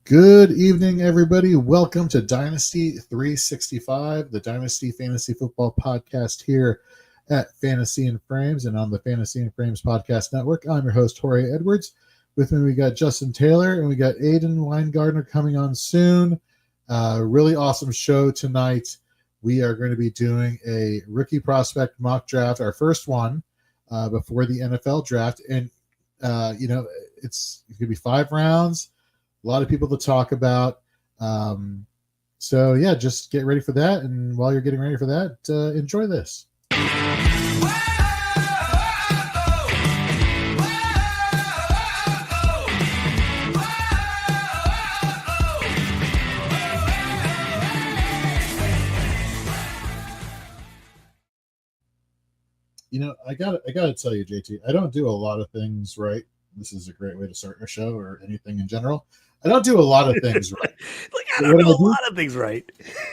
Good evening, everybody. Welcome to Dynasty 365, the Dynasty Fantasy Football podcast here at Fantasy and Frames and on the Fantasy and Frames Podcast Network. I'm your host, Jorge Edwards. With me, we got Justin Taylor and we got Aiden Weingartner coming on soon. Really awesome show tonight. We are going to be doing a rookie prospect mock draft, our first one before the NFL draft. And, it's going to be 5 rounds. A lot of people to talk about. Just get ready for that. And while you're getting ready for that, enjoy this. I gotta tell you, JT, I don't do a lot of things right. This is a great way to start a show or anything in general. I don't do a lot of things right. I don't do a lot of things right.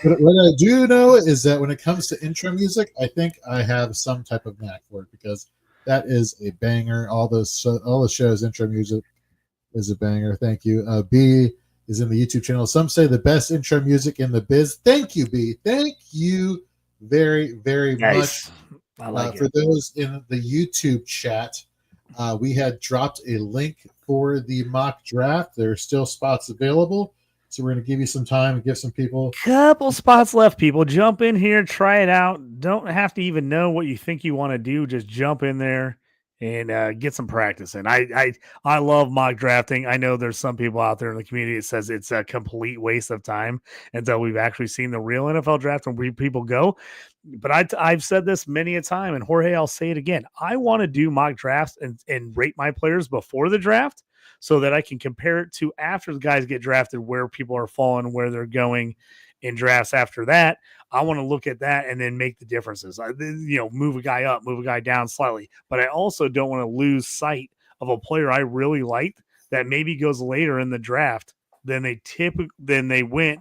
What I do know is that when it comes to intro music, I think I have some type of knack for it because that is a banger. All the shows intro music is a banger. Thank you. B is in the YouTube channel. Some say the best intro music in the biz. Thank you, B. Thank you very, very much. I like for those in the YouTube chat, we had dropped a link for the mock draft. There are still spots available, so we're going to give you some time and give some people couple spots left. People jump in here, try it out. Don't have to even know what you think you want to do. Just jump in there and get some practice in. I love mock drafting. I know there's some people out there in the community that says it's a complete waste of time until we've actually seen the real NFL draft and where people go. But I've said this many a time, and Jorge, I'll say it again. I want to do mock drafts and rate my players before the draft so that I can compare it to after the guys get drafted, where people are falling, where they're going in drafts after that. I want to look at that and then make the differences. Move a guy up, move a guy down slightly. But I also don't want to lose sight of a player I really liked that maybe goes later in the draft than they went.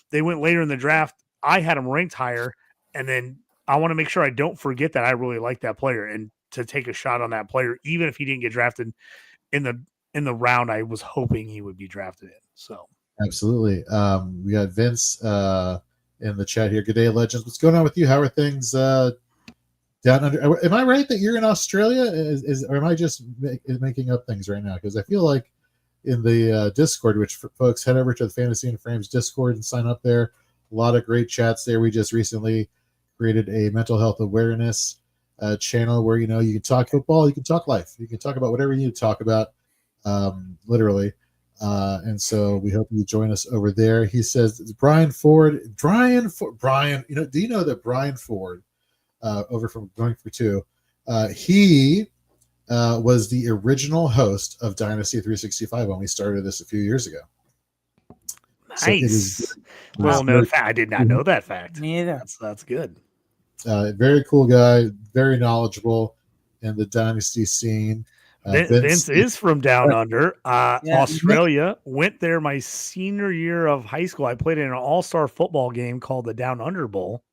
They went later in the draft. I had them ranked higher. And then I want to make sure I don't forget that I really like that player and to take a shot on that player, even if he didn't get drafted in the round I was hoping he would be drafted in. So absolutely. We got Vince in the chat here. Good day, Legends. What's going on with you? How are things down under? Am I right that you're in Australia? Or am I just making up things right now? Because I feel like in the Discord, which for folks, head over to the Fantasy and Frames Discord and sign up there. A lot of great chats there. We just recently created a mental health awareness channel where, you can talk football, you can talk life, you can talk about whatever you need to talk about, literally. And so we hope you join us over there. He says, Brian Ford, do you know that Brian Ford, over from Going for Two, he was the original host of Dynasty 365 when we started this a few years ago. Nice. Well, known fact. I did not know that fact. Me either. That's good. Very cool guy, very knowledgeable in the Dynasty scene. Vince is from down under, Australia. Went there my senior year of high school. I played in an all-star football game called the Down Under Bowl.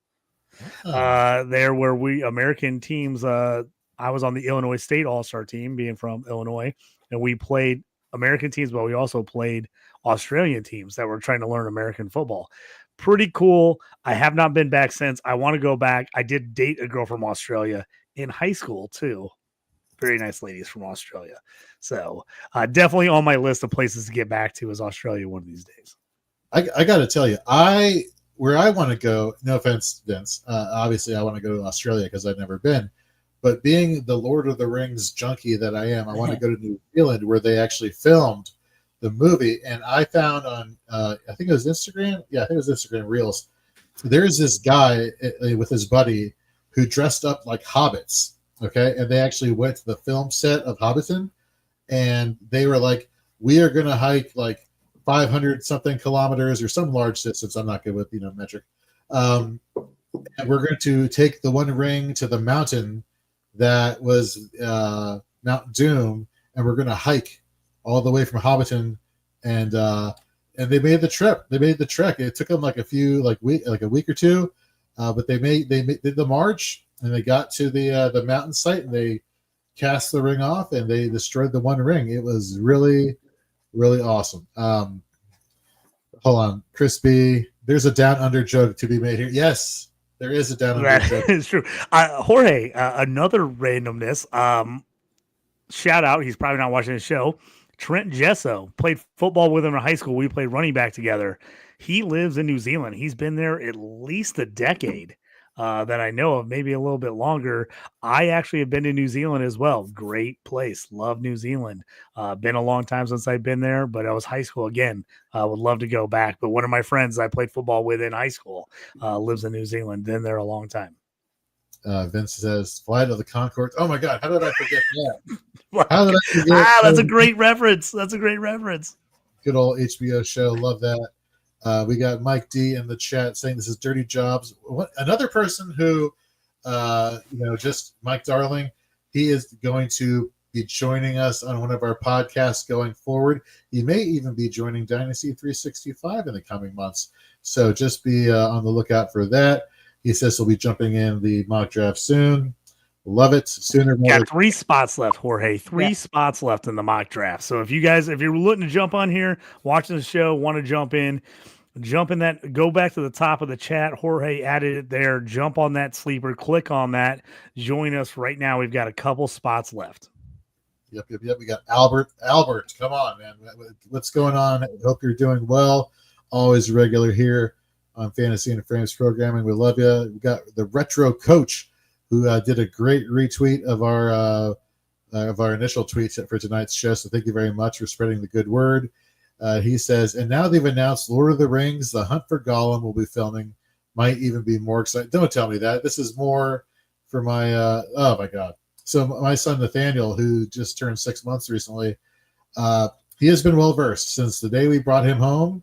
There where we American teams. I was on the Illinois State all-star team, being from Illinois, and we played American teams, but we also played Australian teams that were trying to learn American football. Pretty cool. I have not been back since. I want to go back. I did date a girl from Australia in high school too. Very nice ladies from Australia. So definitely on my list of places to get back to is Australia one of these days. I got to tell you, where I want to go, no offense, Vince, obviously I want to go to Australia because I've never been. But being the Lord of the Rings junkie that I am, I want to go to New Zealand where they actually filmed the movie. And I found on, I think it was Instagram. Yeah, I think it was Instagram Reels. There's this guy with his buddy who dressed up like hobbits. Okay. And they actually went to the film set of Hobbiton. And they were like, we are going to hike like 500 something kilometers or some large distance. I'm not good with, metric. And we're going to take the One Ring to the mountain that was Mount Doom, and we're going to hike all the way from Hobbiton, and they made the trip. They made the trek. It took them like a week or two, but they did the march, and they got to the mountain site, and they cast the ring off, and they destroyed the One Ring. It was really, really awesome. Hold on, Crispy. There's a down under joke to be made here. Yes, there is a down under joke. That is true. Jorge, another randomness. Shout out. He's probably not watching the show. Trent Gesso played football with him in high school. We played running back together. He lives in New Zealand. He's been there at least a decade that I know of, maybe a little bit longer. I actually have been to New Zealand as well. Great place. Love New Zealand. Been a long time since I've been there, but I was high school again. Would love to go back. But one of my friends I played football with in high school lives in New Zealand. Been there a long time. Vince says, Flight of the Conchords. Oh my God, how did I forget that? How did I forget? That's a great reference. That's a great reference. Good old HBO show. Love that. We got Mike D in the chat saying this is Dirty Jobs. Another person who, just Mike Darling, he is going to be joining us on one of our podcasts going forward. He may even be joining Dynasty 365 in the coming months. So just be on the lookout for that. He says he'll be jumping in the mock draft soon. Love it. Sooner. Got 3 spots left, Jorge. 3 spots left in the mock draft. So if you're looking to jump on here, watching the show, want to jump in that, go back to the top of the chat. Jorge added it there. Jump on that sleeper, click on that. Join us right now. We've got a couple spots left. Yep. We got Albert. Albert, come on, man. What's going on? I hope you're doing well. Always regular here on Fantasy and Frames Programming. We love you. We got the Retro Coach, who did a great retweet of our initial tweet for tonight's show. So thank you very much for spreading the good word. He says, and now they've announced Lord of the Rings, The Hunt for Gollum will be filming. Might even be more exciting. Don't tell me that. This is more for my, oh my God. So my son Nathaniel, who just turned 6 months recently, he has been well-versed since the day we brought him home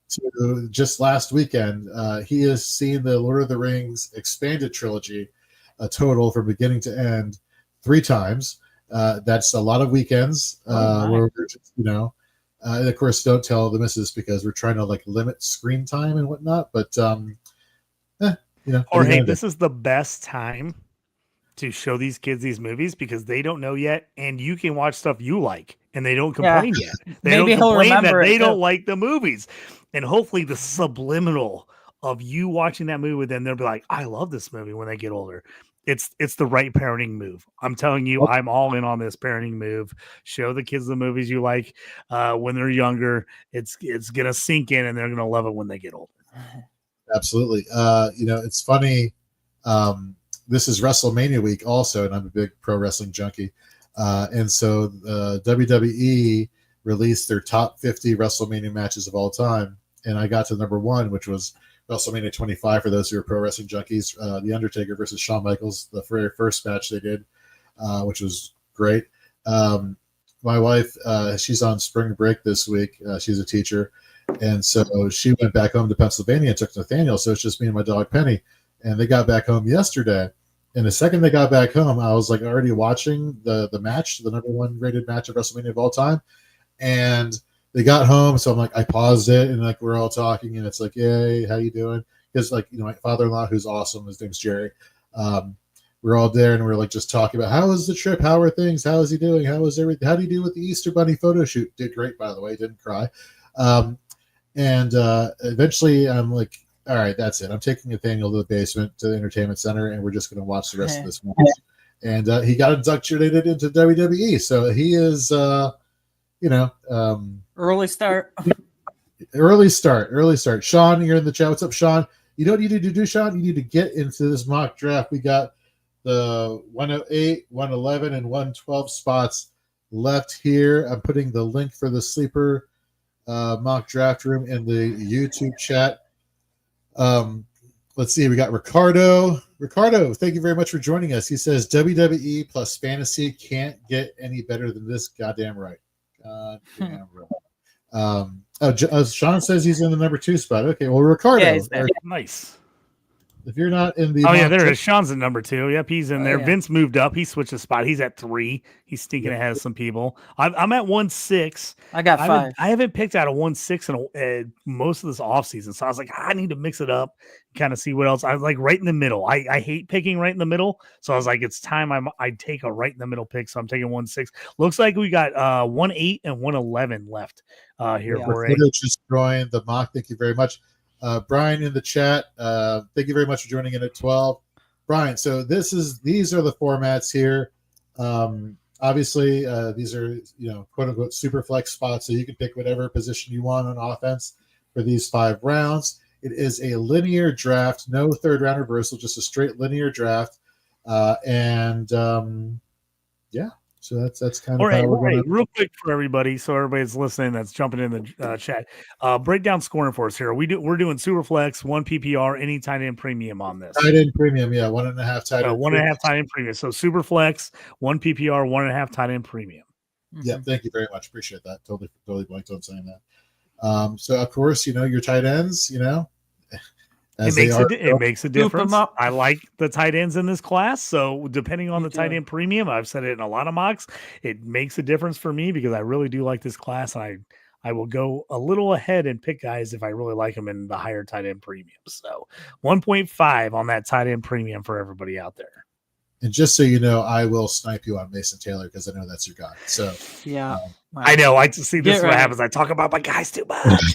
to just last weekend. He has seen the Lord of the Rings expanded trilogy, a total from beginning to end 3 times. That's a lot of weekends where we're just, and of course, don't tell the missus because we're trying to limit screen time and whatnot. But Jorge, this is the best time to show these kids these movies because they don't know yet, and you can watch stuff you like, and they don't complain yet. They Maybe don't complain he'll that remember they it, don't too. like the movies, and hopefully the subliminal of you watching that movie with them, they'll be like, "I love this movie." When they get older, it's the right parenting move. I'm telling you, I'm all in on this parenting move. Show the kids the movies you like when they're younger. It's gonna sink in, and they're gonna love it when they get older. Absolutely. It's funny. This is WrestleMania week also, and I'm a big pro wrestling junkie. And so WWE released their top 50 WrestleMania matches of all time. And I got to number 1, which was WrestleMania 25 for those who are pro wrestling junkies. The Undertaker versus Shawn Michaels, the very first match they did, which was great. My wife, she's on spring break this week. She's a teacher. And so she went back home to Pennsylvania and took Nathaniel. So it's just me and my dog Penny. And they got back home yesterday. And the second they got back home, I was already watching the match, the number 1 rated match of WrestleMania of all time. And they got home, so I paused it, and we're all talking, and it's "Yay, how you doing?" Because my father-in-law, who's awesome, his name's Jerry. We're all there, and we're just talking about how was the trip, how are things, how is he doing, how was everything, how do you do with the Easter Bunny photo shoot? Did great, by the way, didn't cry. And eventually, I'm all right, that's it. I'm taking Nathaniel to the basement, to the entertainment center, and we're just going to watch the rest of this match. And he got inducted into WWE, so he is, early start. Early start. Sean, you're in the chat. What's up, Sean? You know what you need to do, Sean? You need to get into this mock draft. We got the 108, 111, and 112 spots left here. I'm putting the link for the sleeper mock draft room in the YouTube chat. Let's see. We got Ricardo. Ricardo, thank you very much for joining us. He says WWE plus fantasy can't get any better than this. Goddamn right. Goddamn right. Sean says he's in the number 2 spot. Okay, well, Ricardo. Yeah, he's there. Nice. If you're not in the there is. Sean's at number 2. Yep, he's in there. Yeah. Vince moved up. He switched his spot. He's at 3. He's stinking ahead of some people. I'm at 1-6. I got 5. I haven't picked out a 1-6 in most of this offseason. So I was like, I need to mix it up, kind of see what else. I was like right in the middle. I hate picking right in the middle. So I was like, it's time I take a right in the middle pick. So I'm taking 1-6. Looks like we got 1-8 and 1-11 left here. Yeah. Just joined the mock. Thank you very much. Brian in the chat, thank you very much for joining in at 12. Brian, so these are the formats here. Obviously, these are quote unquote super flex spots, so you can pick whatever position you want on offense for these 5 rounds. It is a linear draft, no third round reversal, just a straight linear draft. So that's kind of how we're real quick for everybody, so everybody's listening that's jumping in the chat. Break down scoring for us here. We're doing super flex, 1 PPR, any tight end premium on this. Tight end premium, yeah, 1.5 tight end. 1.5 tight end premium. So super flex, 1 PPR, 1.5 tight end premium. Yeah, thank you very much. Appreciate that. Totally blanked on saying that. So of course, your tight ends, It makes a difference. I like the tight ends in this class. So depending on the tight end premium, I've said it in a lot of mocks, it makes a difference for me because I really do like this class. And I will go a little ahead and pick guys if I really like them in the higher tight end premium. So 1.5 on that tight end premium for everybody out there. And just so you know, I will snipe you on Mason Taylor because I know that's your guy. So yeah, I know. I see this is what happens. I talk about my guys too much.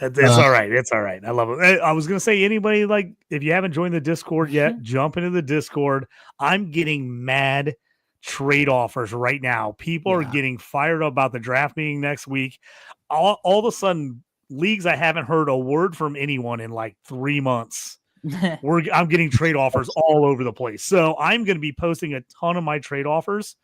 It's all right. It's all right. I love it. I was gonna say anybody if you haven't joined the Discord yet, jump into the Discord. I'm getting mad trade offers right now. People are getting fired up about the draft meeting next week. All of a sudden, leagues I haven't heard a word from anyone in 3 months. I'm getting trade offers all over the place. So I'm going to be posting a ton of my trade offers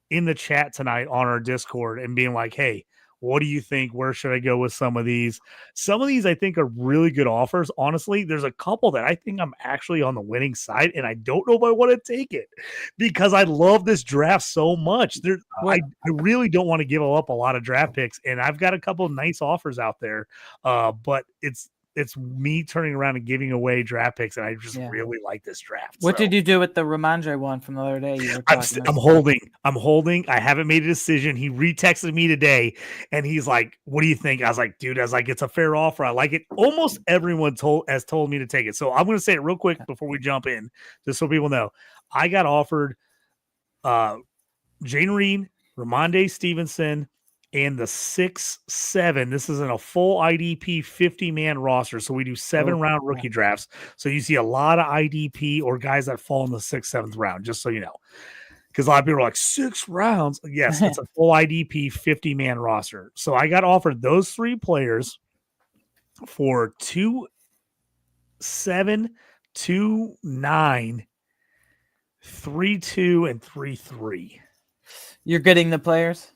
in the chat tonight on our Discord and being like, hey, what do you think? Where should I go with some of these? Some of these I think are really good offers. Honestly, there's a couple that I think I'm actually on the winning side, and I don't know if I want to take it because I love this draft so much. I really don't want to give up a lot of draft picks, and I've got a couple of nice offers out there, but it's me turning around and giving away draft picks, and I just really like this draft. What did you do with the Ramondre one from the other day? I'm holding. I haven't made a decision. He retexted me today, and he's like, "What do you think?" I was like, "Dude, it's a fair offer. I like it." Almost everyone has told me to take it. So I'm going to say it real quick before we jump in, just so people know. I got offered Jane Reed, Ramondre Stevenson, and the 6-7. This is in a full IDP 50-man roster. So we do 7-round rookie drafts. So you see a lot of IDP or guys that fall in the 6th, 7th round, just so you know. Because a lot of people are like, 6 rounds. Yes, it's a full IDP 50-man roster. So I got offered those 3 players for 2-7, 2-9, 3-2, and 3-3. You're getting the players?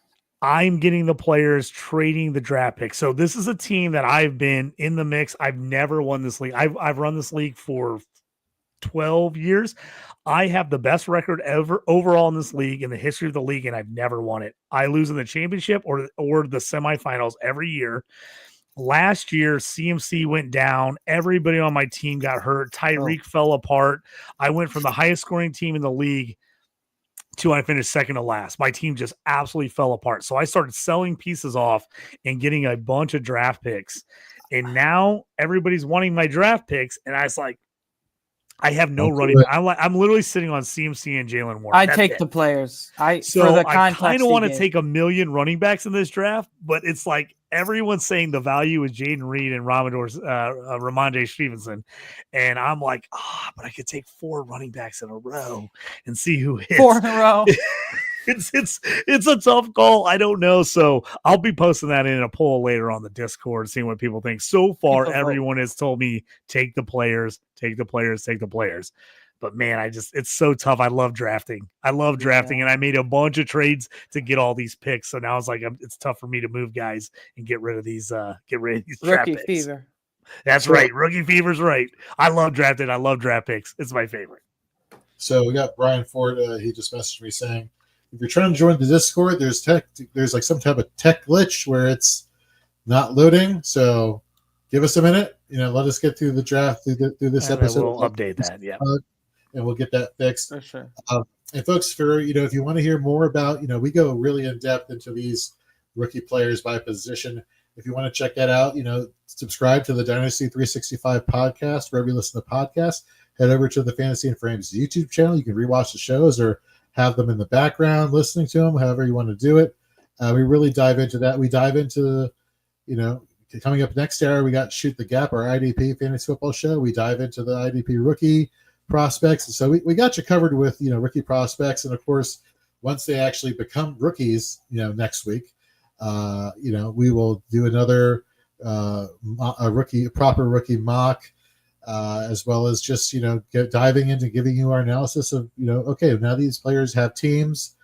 I'm getting the players, trading the draft picks. So this is a team that I've been in the mix. I've never won this league. I've run this league for 12 years. I have the best record ever overall in this league in the history of the league, and I've never won it. I lose in the championship or the semifinals every year. Last year, CMC went down. Everybody on my team got hurt. Tyreek fell apart. I went from the highest scoring team in the league to I finished second to last. My team just absolutely fell apart. So I started selling pieces off and getting a bunch of draft picks. And now everybody's wanting my draft picks. And I was like, I have no running. I'm literally sitting on CMC and Jalen Warren. I take the players. I kind of want to take 1 million running backs in this draft, but it's like everyone's saying the value is Jaden Reed and Ramondre Stevenson, and I'm like, but I could take 4 running backs in a row and see who hits 4 in a row. It's a tough call. I don't know. So I'll be posting that in a poll later on the Discord, seeing what people think. So far, everyone has told me take the players. But man, it's so tough. I love drafting. And I made a bunch of trades to get all these picks. So now it's like it's tough for me to move guys and get rid of these draft Rookie picks. fever. That's right. Rookie fever's right. I love drafting. I love draft picks. It's my favorite. So we got Brian Ford. He just messaged me saying, if you're trying to join the Discord, there's like some type of tech glitch where it's not loading. So give us a minute. let us get through the draft through this And then episode. we'll update that. Yeah. And we'll get that fixed. For sure. And folks, if you want to hear more about, we go really in depth into these rookie players by position. If you want to check that out, subscribe to the Dynasty 365 podcast wherever you listen to podcasts. Head over to the Fantasy and Frames YouTube channel. You can rewatch the shows or have them in the background, listening to them, however you want to do it. We really dive into that. We dive into, coming up next hour, we got Shoot the Gap, our IDP Fantasy Football show. We dive into the IDP rookie prospects. And so we got you covered with, rookie prospects. And of course, once they actually become rookies, next week, we will do another proper rookie mock, as well as just, diving into giving you our analysis of, okay, now these players have teams.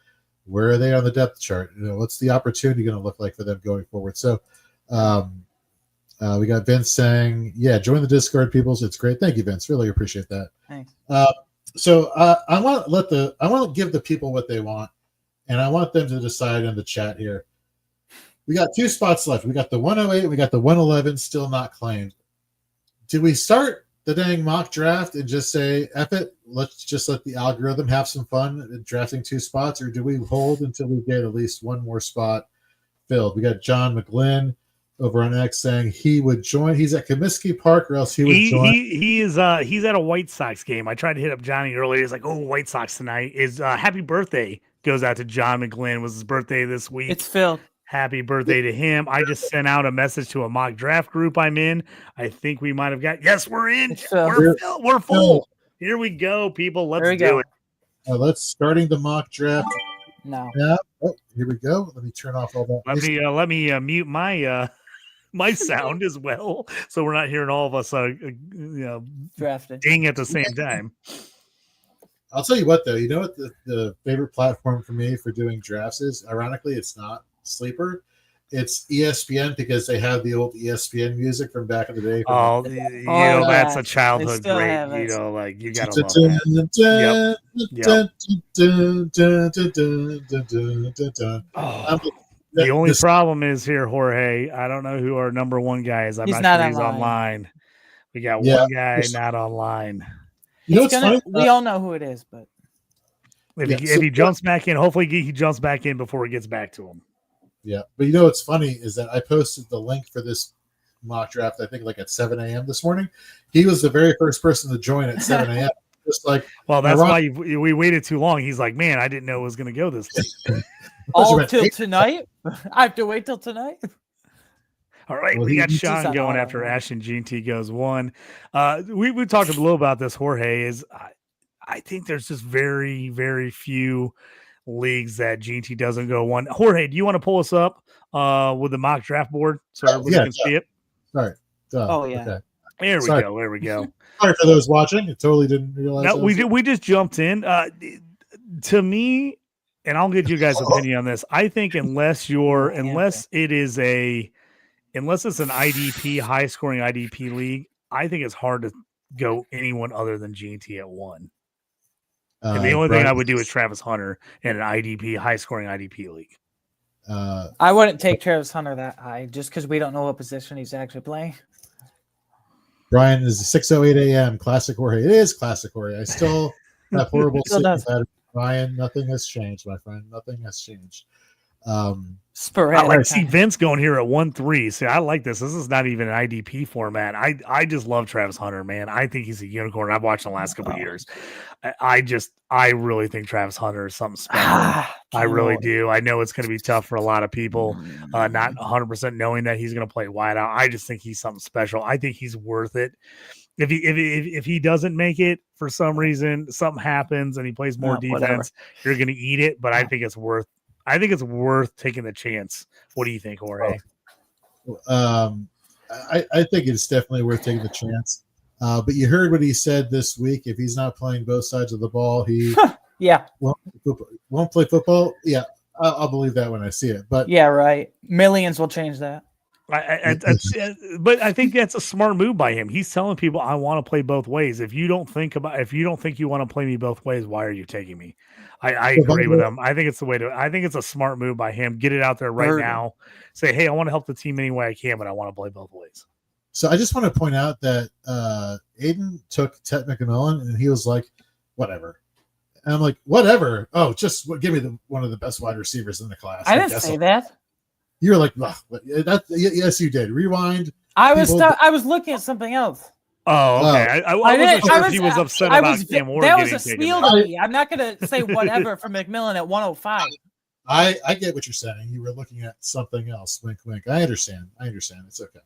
Where are they on the depth chart? What's the opportunity going to look like for them going forward? So, we got Vince saying, yeah, join the Discord, peoples. It's great. Thank you, Vince. Really appreciate that. Thanks. So I want to give the people what they want, and I want them to decide in the chat here. We got 2 spots left. We got the 108, we got the 111 still not claimed. Do we start the dang mock draft and just say, F it, let's just let the algorithm have some fun in drafting 2 spots, or do we hold until we get at least one more spot filled? We got John McGlynn over on X saying he would join. He's at Comiskey Park, or else he would join. He's at a White Sox game. I tried to hit up Johnny earlier. He's like, "Oh, White Sox tonight." Is happy birthday goes out to John McGlynn. It was his birthday this week. It's filled. Happy birthday to him. I just sent out a message to a mock draft group I'm in. I think we might have got. Yes, we're in. We're full. Here we go, people. Let's do it. Let's starting the mock draft. No. Yeah. Oh, here we go. Let me turn off all that. Let me mute my my sound as well, so we're not hearing all of us drafted ding at the same time. I'll tell you what, though. You know what the favorite platform for me for doing drafts is? Ironically, it's not Sleeper. It's ESPN, because they have the old ESPN music from back in the day. That's a childhood great. You gotta love that. The only problem is here, Jorge. I don't know who our number 1 guy is. I'm not sure he's online. We got one guy not online. Funny? We all know who it is, but if he jumps back in, hopefully he jumps back in before it gets back to him. Yeah, but what's funny is that I posted the link for this mock draft, I think like at 7 a.m. this morning. He was the very first person to join at 7 a.m. Just like, well, that's why we waited too long. He's like, man, I didn't know it was going to go this late. All till tonight? I have to wait till tonight? All right, we got Sean going after Ashton GT goes 1. We talked a little about this, Jorge, is I think there's just very, very few leagues that GT doesn't go 1. Jorge, do you want to pull us up with the mock draft board so everybody can see it? Sorry. Oh, yeah. Okay. There we go. Sorry for those watching. I totally didn't realize. No, we just jumped in. To me, and I'll get you guys' opinion on this. I think unless it's an IDP, high scoring IDP league, I think it's hard to go anyone other than GT at 1. And the only thing I would do is Travis Hunter in an IDP, high scoring IDP league. I wouldn't take Travis Hunter that high just because we don't know what position he's actually playing. Brian is 6:08 a.m. Classic Jorge. It is Classic Jorge. I still have horrible sickness. Brian, nothing has changed, my friend. Nothing has changed. Sporadic. I see Vince going here at 1-3. See, I like this. This is not even an IDP format. I just love Travis Hunter, man. I think he's a unicorn. I've watched him the last couple of years. I really think Travis Hunter is something special. I really do. I know it's going to be tough for a lot of people, not 100% knowing that he's going to play wide out. I just think he's something special. I think he's worth it. If he doesn't make it for some reason, something happens and he plays more defense, you're going to eat it. But I think it's worth taking the chance. What do you think, Jorge? I think it's definitely worth taking the chance. But you heard what he said this week. If he's not playing both sides of the ball, he won't play football. Yeah, I'll believe that when I see it. But yeah, right. Millions will change that. But I think that's a smart move by him. He's telling people, I want to play both ways. If you don't think you want to play me both ways, why are you taking me? I agree with him. I think it's a smart move by him. Get it out there right now. Say, hey, I want to help the team any way I can, but I want to play both ways. So I just want to point out that Aiden took Ted McMillan, and he was like, "Whatever." And I'm like, "Whatever." Oh, just give me one of the best wide receivers in the class. I didn't say that. You were like, yes, you did. Rewind. I was looking at something else. Oh, okay. I wasn't sure if he was upset about Cam Ward that getting was a taken. steal to me. I'm not going to say whatever for McMillan at 105. I get what you're saying. You were looking at something else. Wink, wink. I understand. It's okay.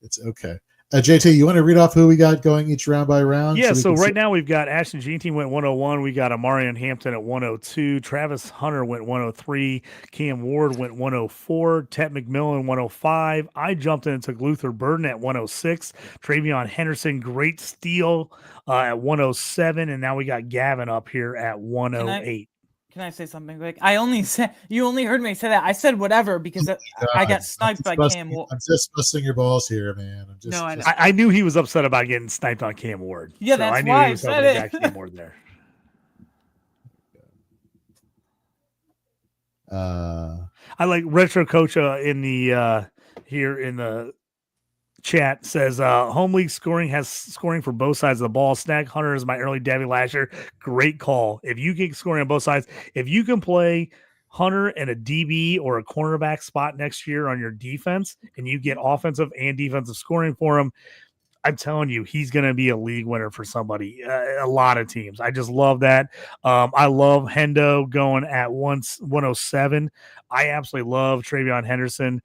It's okay. JT, you want to read off who we got going each round by round? Yeah, so right now we've got Ashton Jeanty went 101. We got Amarian Hampton at 102. Travis Hunter went 103. Cam Ward went 104. Ted McMillan 105. I jumped in and took Luther Burden at 106. Travion Henderson, great steal at 107. And now we got Gavin up here at 108. Can I say something quick? You only heard me say that. I said whatever because I got sniped by Cam Ward. I'm just busting your balls here, man. I knew he was upset about getting sniped on Cam Ward. Yeah, so that's why I said it. Cam Ward there. I like Retro Coach in the here in the chat says home league scoring has scoring for both sides of the ball. Snag Hunter is my early Davy last year. Great call. If you get scoring on both sides, if you can play Hunter in a DB or a cornerback spot next year on your defense and you get offensive and defensive scoring for him, I'm telling you, he's going to be a league winner for somebody, a lot of teams. I just love that. I love Hendo going at 107. I absolutely love Travion Henderson.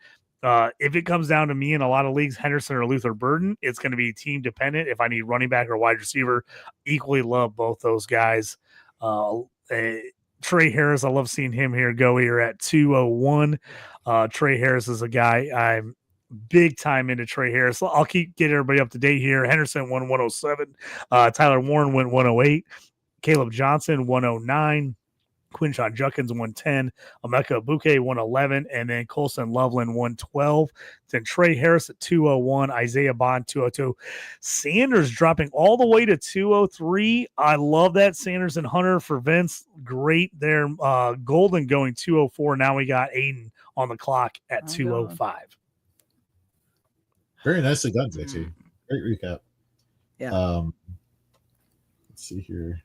If it comes down to me in a lot of leagues, Henderson or Luther Burden, it's going to be team dependent. If I need running back or wide receiver, equally love both those guys. Trey Harris, I love seeing him here go here at 201. Trey Harris is a guy I'm big time into Trey Harris. I'll keep getting everybody up to date here. Henderson won 107. Tyler Warren went 108. Caleb Johnson 109. Quinshon Judkins 110, Emeka Buke 111, and then Colson Loveland 112. Then Trey Harris at 201, Isaiah Bond 202. Sanders dropping all the way to 203. I love that. Sanders and Hunter for Vince. Great there. Golden going 204. Now we got Aiden on the clock at 205. Very nicely done, JT. Great recap. Yeah. Let's see here.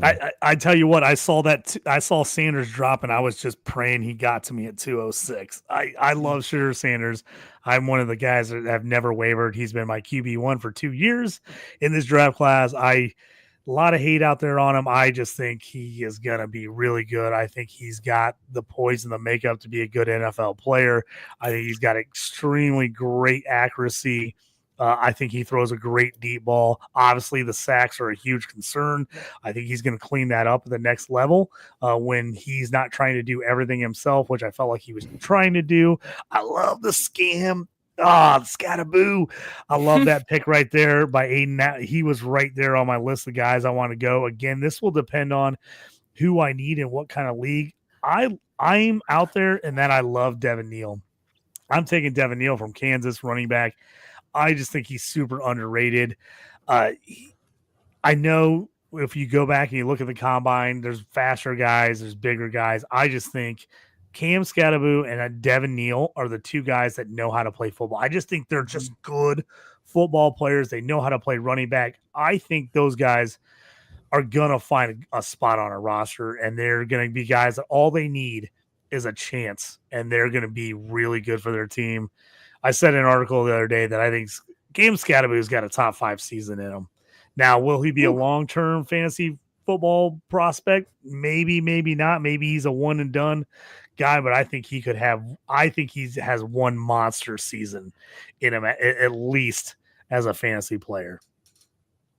I tell you what, I saw Sanders drop, and I was just praying he got to me at 206. I love Sugar Sanders. I'm one of the guys that have never wavered. He's been my QB1 for 2 years in this draft class. A lot of hate out there on him. I just think he is going to be really good. I think he's got the poise and the makeup to be a good NFL player. I think he's got extremely great accuracy. I think he throws a great deep ball. Obviously, the sacks are a huge concern. I think he's going to clean that up at the next level when he's not trying to do everything himself, which I felt like he was trying to do. I love the scam. Scataboo. I love that pick right there by Aiden. He was right there on my list of guys I want to go. Again, this will depend on who I need and what kind of league. I'm out there, and then I love Devin Neal. I'm taking Devin Neal from Kansas, running back. I just think he's super underrated. I know if you go back and you look at the combine, there's faster guys, there's bigger guys. I just think Cam Scataboo and Devin Neal are the two guys that know how to play football. I just think they're just good football players. They know how to play running back. I think those guys are going to find a spot on a roster, and they're going to be guys that all they need is a chance, and they're going to be really good for their team. I said in an article the other day that I think Cam Scataboo's got a top 5 season in him. Now, will he be a long-term fantasy football prospect? Maybe, maybe not. Maybe he's a one and done guy, but I think he has one monster season in him at least as a fantasy player.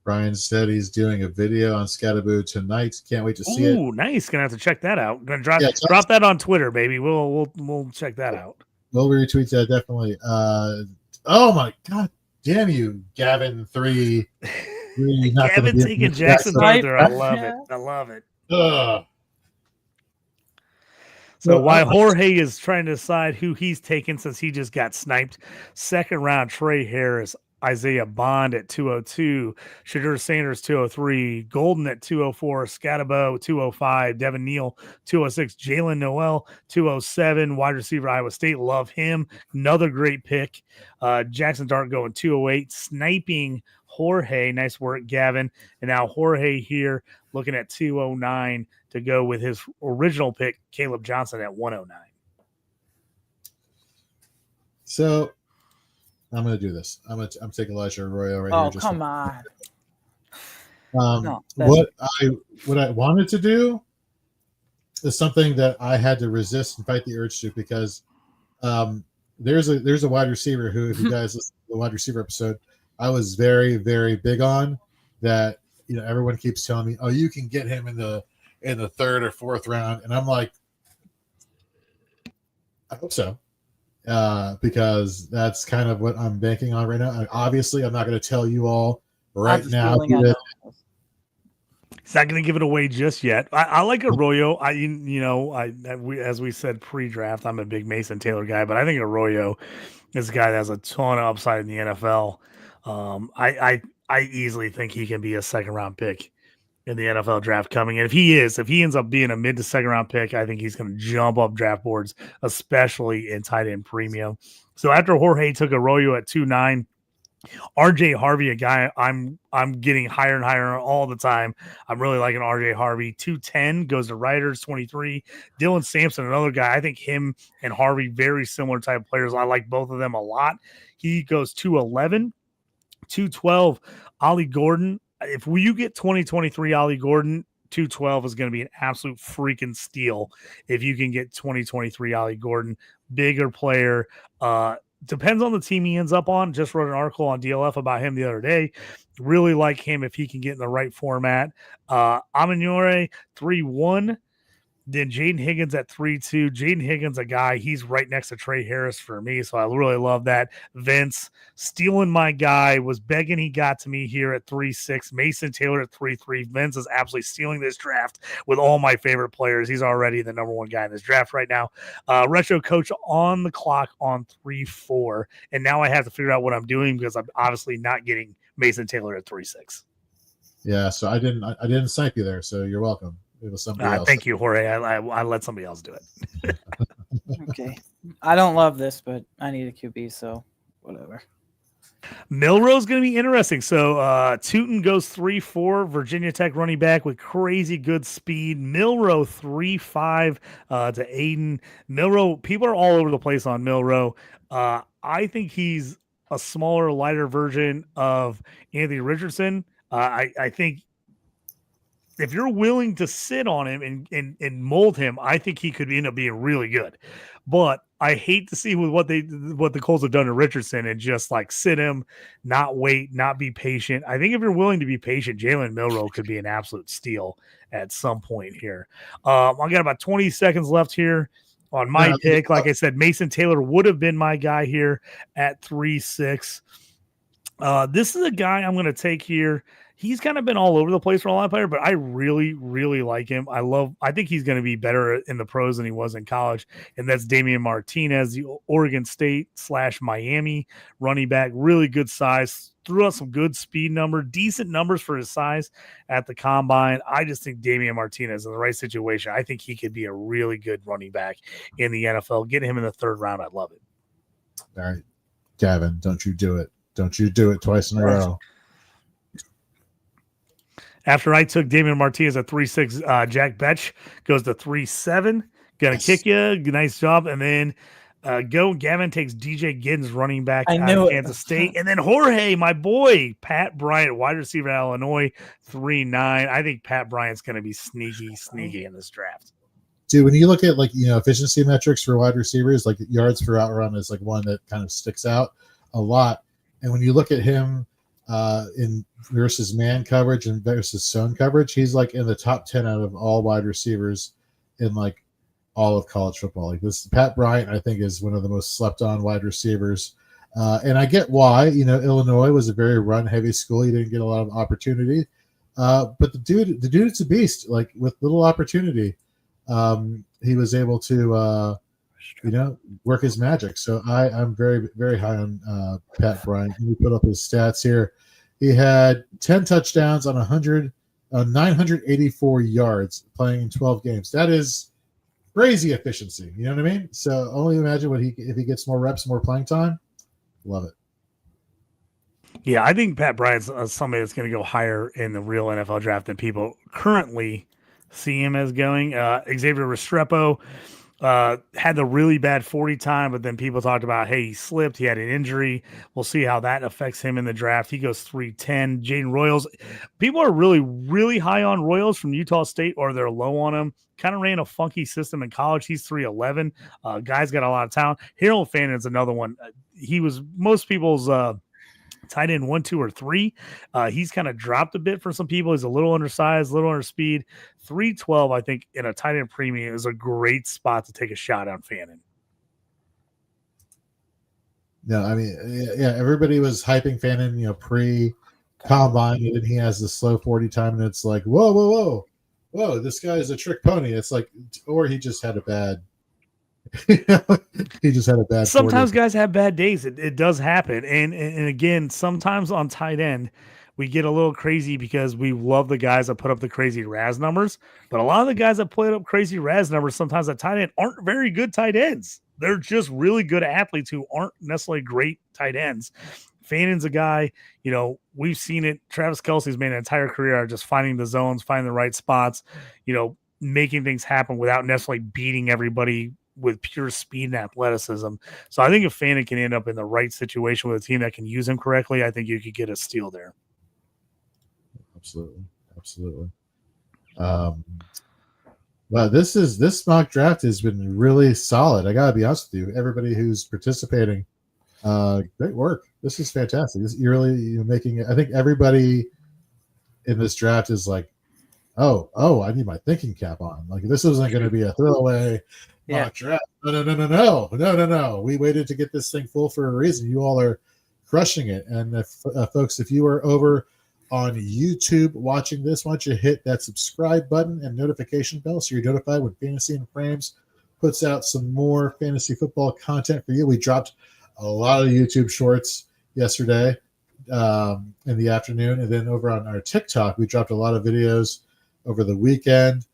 Brian said he's doing a video on Scataboo tonight. Can't wait to see it. Ooh, nice. Gonna have to check that out. Gonna drop that on Twitter, baby. We'll check that out. We'll retweet that definitely. Oh my god, damn you, Gavin 3. Gavin taking Jackson Arthur. I love it. I love it. So while Jorge is trying to decide who he's taking since he just got sniped, second round Trey Harris. Isaiah Bond at 202, Shadur Sanders 203, Golden at 204, Scatabo 205, Devin Neal 206, Jalen Noel 207, wide receiver Iowa State, love him, another great pick. Jackson Dart going 208, sniping Jorge, nice work, Gavin. And now Jorge here looking at 209 to go with his original pick, Caleb Johnson at 109. So I'm going to do this. I'm taking Elijah Arroyo right Oh, here. come on. What I wanted to do is something that I had to resist and fight the urge to, because there's a wide receiver who, if you guys listen to the wide receiver episode, I was very, very big on that. Everyone keeps telling me, oh, you can get him in the third or fourth round, and I'm like, I hope so. Because that's kind of what I'm banking on right now. Obviously, I'm not going to tell you all right now. He's not going to give it away just yet. I like Arroyo. As we said pre-draft, I'm a big Mason Taylor guy, but I think Arroyo is a guy that has a ton of upside in the NFL. I easily think he can be a second-round pick in the NFL draft coming. And if he ends up being a mid to second round pick, I think he's going to jump up draft boards, especially in tight end premium. So after Jorge took Arroyo at 2.9, RJ Harvey, a guy I'm getting higher and higher all the time. I'm really liking RJ Harvey. 210 goes to Riders 23. Dylan Sampson, another guy. I think him and Harvey, very similar type of players. I like both of them a lot. He goes 211. 212, Ollie Gordon. If you get 2023 Ollie Gordon, 212 is going to be an absolute freaking steal. If you can get 2023 Ollie Gordon, bigger player. Depends on the team he ends up on. Just wrote an article on DLF about him the other day. Really like him if he can get in the right format. Amenore 3-1. Then Jaden Higgins at 3-2. Jaden Higgins, a guy, he's right next to Trey Harris for me, so I really love that. Vince, stealing my guy, was begging he got to me here at 3-6. Mason Taylor at 3-3. Vince is absolutely stealing this draft with all my favorite players. He's already the number one guy in this draft right now. Retro Coach on the clock on 3-4. And now I have to figure out what I'm doing because I'm obviously not getting Mason Taylor at 3-6. Yeah, so I didn't snipe you there, so you're welcome. It was somebody else. Thank you, Jorge. I let somebody else do it. Okay. I don't love this, but I need a QB, so whatever. Milrow's going to be interesting. So Tootin goes 3-4, Virginia Tech running back with crazy good speed. Milrow 3-5 to Aiden. Milrow, people are all over the place on Milrow. I think he's a smaller, lighter version of Anthony Richardson. I think if you're willing to sit on him and mold him, I think he could end up being really good. But I hate to see with what the Colts have done to Richardson and just like sit him, not wait, not be patient. I think if you're willing to be patient, Jalen Milrow could be an absolute steal at some point here. I got about 20 seconds left here on my pick. Like I said, Mason Taylor would have been my guy here at 3-6. This is a guy I'm going to take here. He's kind of been all over the place for a lot of players, but I really, really like him. I think he's going to be better in the pros than he was in college. And that's Damian Martinez, the Oregon State / Miami running back. Really good size. Threw out some good speed decent numbers for his size at the combine. I just think Damian Martinez in the right situation. I think he could be a really good running back in the NFL. Get him in the third round. I'd love it. All right, Gavin, don't you do it. Don't you do it twice in a row. After I took Damian Martinez at 3-6, Jack Betch goes to 3-7. Gonna kick you. Nice job. And then Gavin takes DJ Giddens, running back out of Kansas State. And then Jorge, my boy, Pat Bryant, wide receiver at Illinois, 3-9. I think Pat Bryant's going to be sneaky in this draft. Dude, when you look at efficiency metrics for wide receivers, like yards per out run is like one that kind of sticks out a lot. And when you look at him in versus man coverage and versus zone coverage, he's like in the top 10 out of all wide receivers in like all of college football. Like this, Pat Bryant, I think, is one of the most slept on wide receivers. And I get why. Illinois was a very run heavy school. He didn't get a lot of opportunity. But the dude's a beast. Like with little opportunity, he was able to work his magic. So I'm very, very high on Pat Bryant. Let me put up his stats here. He had 10 touchdowns on 984 yards playing in 12 games. That is crazy efficiency. You know what I mean? So only imagine if he gets more reps, more playing time. Love it. Yeah, I think Pat Bryant's somebody that's going to go higher in the real NFL draft than people currently see him as going. Xavier Restrepo had the really bad 40 time, but then people talked about, hey, he slipped, he had an injury. We'll see how that affects him in the draft. He goes 310. Jaden Royals, people are really, really high on Royals from Utah State, or they're low on him. Kind of ran a funky system in college. He's 311. Guy's got a lot of talent. Harold Fannon's another one. He was most people's tight end 1, 2, or 3. He's kind of dropped a bit for some people. He's a little undersized, a little under speed. 312, I think, in a tight end premium is a great spot to take a shot on Fannin. No, I mean, yeah, everybody was hyping Fannin, pre-combine, and then he has the slow 40 time, and it's like, whoa, this guy is a trick pony. It's like, or he just had a bad. He just had a bad. Sometimes 40. Guys have bad days. It does happen, and again, sometimes on tight end, we get a little crazy because we love the guys that put up the crazy RAS numbers. But a lot of the guys that put up crazy RAS numbers sometimes at tight end aren't very good tight ends. They're just really good athletes who aren't necessarily great tight ends. Fannon's a guy, we've seen it. Travis Kelce's made an entire career out of just finding the zones, finding the right spots, making things happen without necessarily beating everybody with pure speed and athleticism. So I think if Fannin can end up in the right situation with a team that can use him correctly, I think you could get a steal there. Absolutely. Well, this mock draft has been really solid. I gotta be honest with you. Everybody who's participating, great work. This is fantastic. You're really making it. I think everybody in this draft is like, oh, I need my thinking cap on. Like this isn't going to be a throwaway mock draft. No. We waited to get this thing full for a reason. You all are crushing it. And if folks, if you are over on YouTube watching this, why don't you hit that subscribe button and notification bell so you're notified when Fantasy and Frames puts out some more fantasy football content for you. We dropped a lot of YouTube shorts yesterday in the afternoon, and then over on our TikTok, we dropped a lot of videos over the weekend.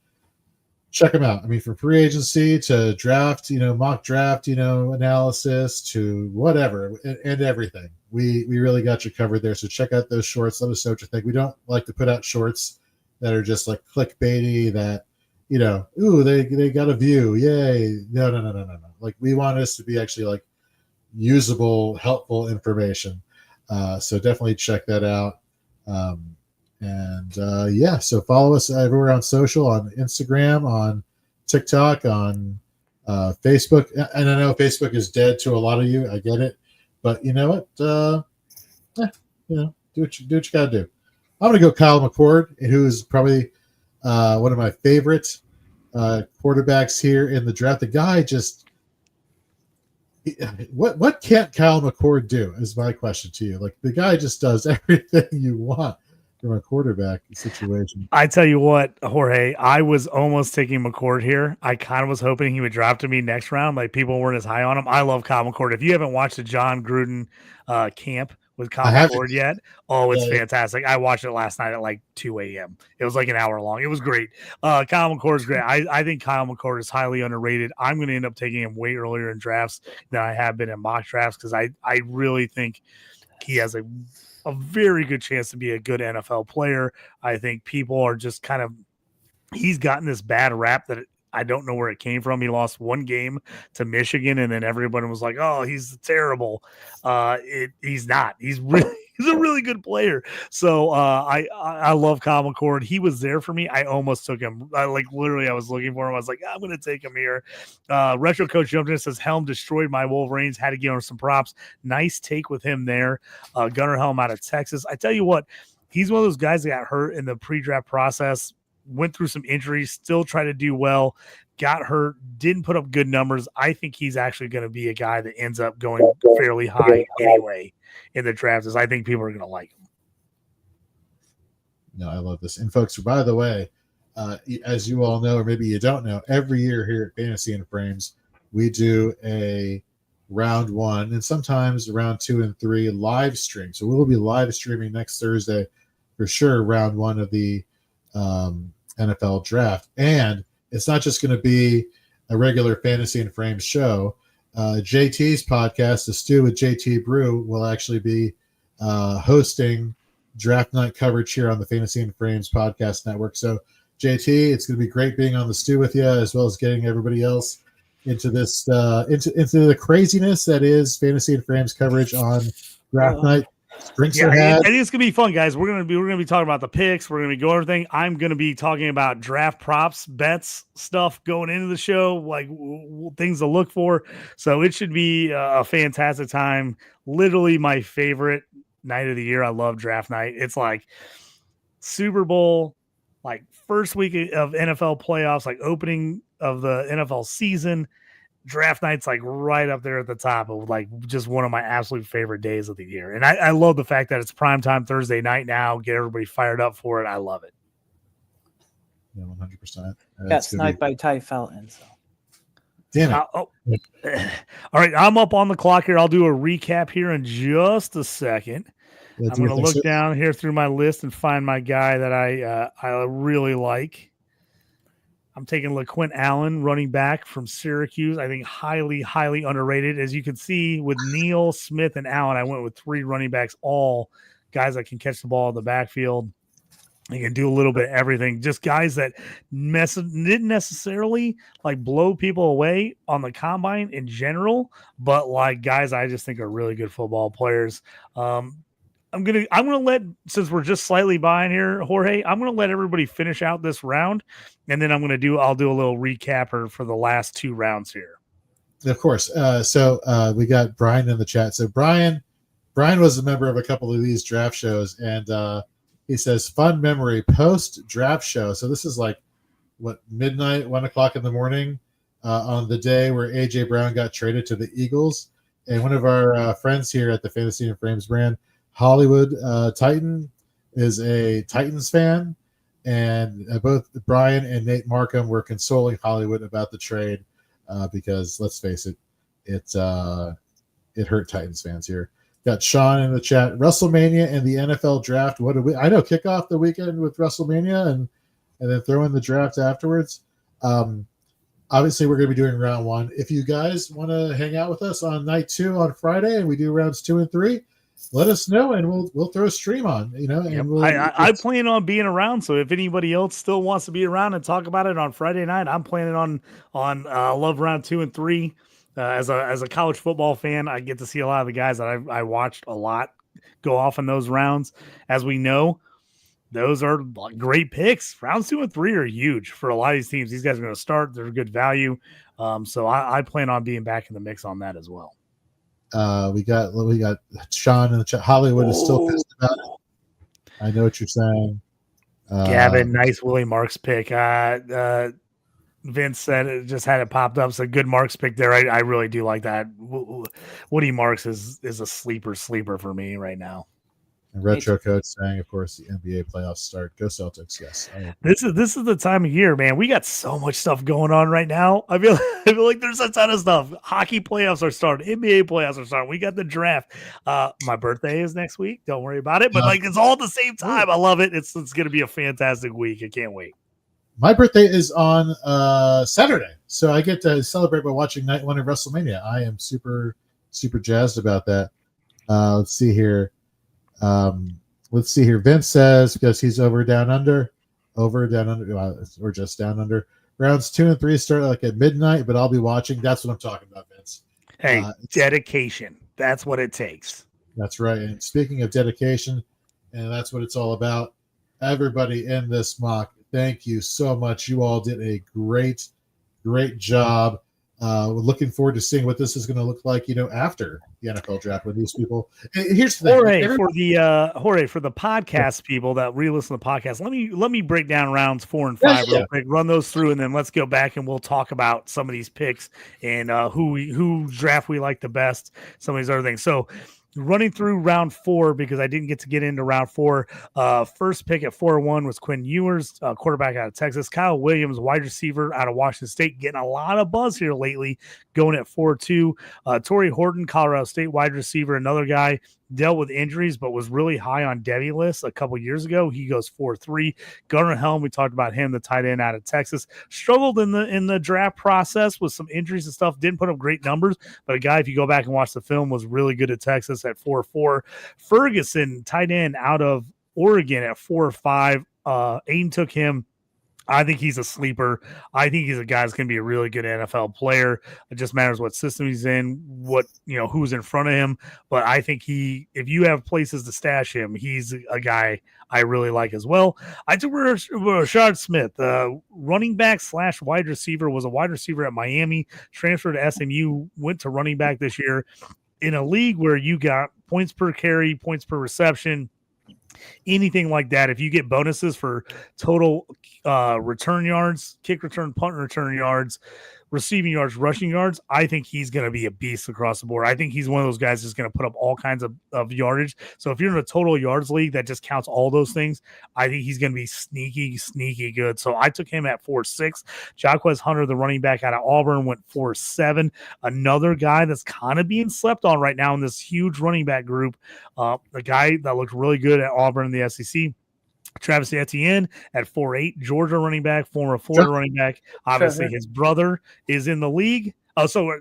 Check them out. I mean, from free agency to draft, mock draft, analysis to whatever and everything. We really got you covered there. So check out those shorts. Let us know what you think. We don't like to put out shorts that are just like clickbaity that, they got a view. Yay. No. Like we want this to be actually like usable, helpful information. So definitely check that out. So follow us everywhere on social, on Instagram, on TikTok, on Facebook. And I know Facebook is dead to a lot of you. I get it. But you know what? Do what you got to do. I'm going to go Kyle McCord, who is probably one of my favorite quarterbacks here in the draft. The guy just what can't Kyle McCord do is my question to you. Like the guy just does everything you want from a quarterback situation. I tell you what, Jorge, I was almost taking McCord here. I kind of was hoping he would drop to me next round. Like people weren't as high on him. I love Kyle McCord. If you haven't watched the John Gruden camp with Kyle McCord yet, it's fantastic. I watched it last night at like 2 a.m. It was like an hour long. It was great. Kyle McCord is great. I think Kyle McCord is highly underrated. I'm going to end up taking him way earlier in drafts than I have been in mock drafts because I really think he has a very good chance to be a good NFL player. I think people are just he's gotten this bad rap that I don't know where it came from. He lost one game to Michigan, and then everybody was like, "Oh, he's terrible." He's not. He's a really good player. So I love Kyle McCord. He was there for me. I almost took him. I was looking for him. I was like, I'm going to take him here. Retro Coach jumped in and says, Helm destroyed my Wolverines. Had to give him some props. Nice take with him there. Gunnar Helm out of Texas. I tell you what, he's one of those guys that got hurt in the pre-draft process. Went through some injuries, still tried to do well, got hurt, didn't put up good numbers. I think he's actually going to be a guy that ends up going fairly high anyway in the draft, as I think people are going to like him. No, I love this. And folks, by the way, as you all know, or maybe you don't know, every year here at Fantasy and Frames, we do a round 1 and sometimes round 2 and 3 live stream. So we will be live streaming next Thursday for sure, round 1 of the NFL draft. And it's not just going to be a regular Fantasy and Frames show. JT's podcast, The Stew with JT Brew, will actually be hosting draft night coverage here on the Fantasy and Frames podcast network. So JT, it's going to be great being on The Stew with you, as well as getting everybody else into this into the craziness that is Fantasy and Frames coverage on draft night. Drinks are had. I think it's gonna be fun, guys. We're gonna be talking about the picks. We're gonna be going everything. I'm gonna be talking about draft props, bets, stuff going into the show, like things to look for. So it should be a fantastic time. Literally my favorite night of the year. I love draft night. It's like Super Bowl, like first week of NFL playoffs, like opening of the NFL season. Draft night's like right up there at the top of like just one of my absolute favorite days of the year. And I love the fact that it's primetime Thursday night now. Get everybody fired up for it. I love it. Yeah, 100%. Got sniped by Ty Felton. So. Damn it. All right. I'm up on the clock here. I'll do a recap here in just a second. I'm going to look down here through my list and find my guy that I really like. I'm taking LaQuint Allen, running back from Syracuse. I think highly, highly underrated. As you can see, with Neal, Smith, and Allen, I went with 3 running backs, all guys that can catch the ball in the backfield. They can do a little bit of everything. Just guys that didn't necessarily like blow people away on the combine in general, but like guys I just think are really good football players. I'm gonna let, since we're just slightly behind here, Jorge, I'm gonna let everybody finish out this round, and then I'll do a little recap for the last 2 rounds here. Of course. So we got Brian in the chat. So Brian was a member of a couple of these draft shows, and he says fun memory post draft show. So this is like midnight, 1:00 in the morning on the day where AJ Brown got traded to the Eagles, and one of our friends here at the Fantasy and Frames brand, Hollywood Titan, is a Titans fan, and both Brian and Nate Markham were consoling Hollywood about the trade because let's face it, it hurt Titans fans here. Got Sean in the chat. WrestleMania and the NFL draft. What do we? I know, kick off the weekend with WrestleMania and then throw in the draft afterwards. Obviously, we're going to be doing round 1. If you guys want to hang out with us on night 2 on Friday, and we do rounds 2 and 3. Let us know, and we'll throw a stream on. And I plan on being around. So if anybody else still wants to be around and talk about it on Friday night, I'm planning on love round 2 and 3. As a college football fan, I get to see a lot of the guys that I watched a lot go off in those rounds. As we know, those are great picks. Rounds 2 and 3 are huge for a lot of these teams. These guys are going to start. They're good value. So I plan on being back in the mix on that as well. We got Sean in the chat. Hollywood is still pissed about it. I know what you're saying. Gavin, nice Willie Marks pick. Vince said it just had it popped up. So good Marks pick there. I really do like that. Woody Marks is a sleeper for me right now. And Retro Code saying, of course, the NBA playoffs start. Go Celtics! Yes. This is the time of year, man. We got so much stuff going on right now. I feel like there's a ton of stuff. Hockey playoffs are starting. NBA playoffs are starting. We got the draft. My birthday is next week. Don't worry about it. But it's all at the same time. I love it. It's going to be a fantastic week. I can't wait. My birthday is on Saturday, so I get to celebrate by watching Night 1 of WrestleMania. I am super, super jazzed about that. Let's see here. Vince says, because he's over, down under, or just down under. Rounds 2 and 3 start like at midnight, but I'll be watching. That's what I'm talking about, Vince. Hey, dedication. That's what it takes. That's right. And speaking of dedication, and that's what it's all about. Everybody in this mock, thank you so much. You all did a great, great job. We're looking forward to seeing what this is going to look like, after the NFL draft with these people. And here's the thing. Jorge, for the podcast people that re-listen to the podcast, let me break down rounds 4 and 5 real quick, run those through, and then let's go back and we'll talk about some of these picks and who draft we like the best, some of these other things. So running through round 4 because I didn't get into round 4. First pick at 4-1 was Quinn Ewers, quarterback out of Texas. Kyle Williams, wide receiver out of Washington State, getting a lot of buzz here lately, going at 4-2. Torrey Horton, Colorado State wide receiver, another guy, dealt with injuries but was really high on Devy lists a couple years ago. He goes 4-3. Gunnar Helm, we talked about him, the tight end out of Texas, struggled in the draft process with some injuries and stuff, didn't put up great numbers, but a guy, if you go back and watch the film, was really good at Texas at 4-4. Ferguson, tight end out of Oregon at 4-5. Aiden took him. I think he's a sleeper. I think he's a guy that's going to be a really good NFL player. It just matters what system he's in, who's in front of him. But I think if you have places to stash him, he's a guy I really like as well. I took Rashard Smith, running back / wide receiver, was a wide receiver at Miami, transferred to SMU, went to running back this year in a league where you got points per carry, points per reception, anything like that. If you get bonuses for total return yards, kick return, punt return yards, receiving yards, rushing yards, I think he's going to be a beast across the board. I think he's one of those guys that's going to put up all kinds of yardage. So if you're in a total yards league that just counts all those things, I think he's going to be sneaky good. So I took him at 4-6. Jaquez Hunter, the running back out of Auburn, went 4-7. Another guy that's kind of being slept on right now in this huge running back group. A guy that looked really good at Auburn in the SEC. Travis Etienne at 4-8, Georgia running back, former Florida running back. Obviously, his brother is in the league. Oh, so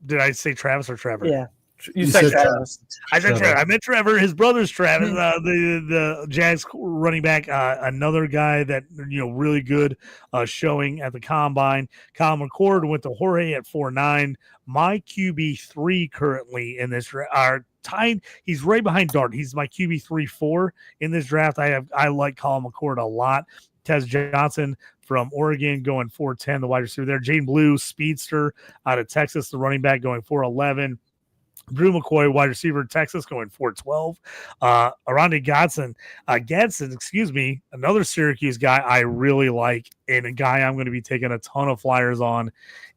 did I say Travis or Trevor? Yeah, you said Travis. I said Trevor. I meant Trevor. His brother's Travis. The Jags running back, another guy that really good showing at the combine. Kyle McCord went to Jorge at 4-9. My QB3 currently in this are tied. He's right behind Dart. He's my QB 3-4 in this draft. I like Colin McCord a lot. Tez Johnson from Oregon going 4-10, the wide receiver there. Jane Blue, speedster out of Texas, the running back going 4-11. Drew McCoy, wide receiver, Texas, going 4-12. Arondé Gadsden, another Syracuse guy I really like, and a guy I'm going to be taking a ton of flyers on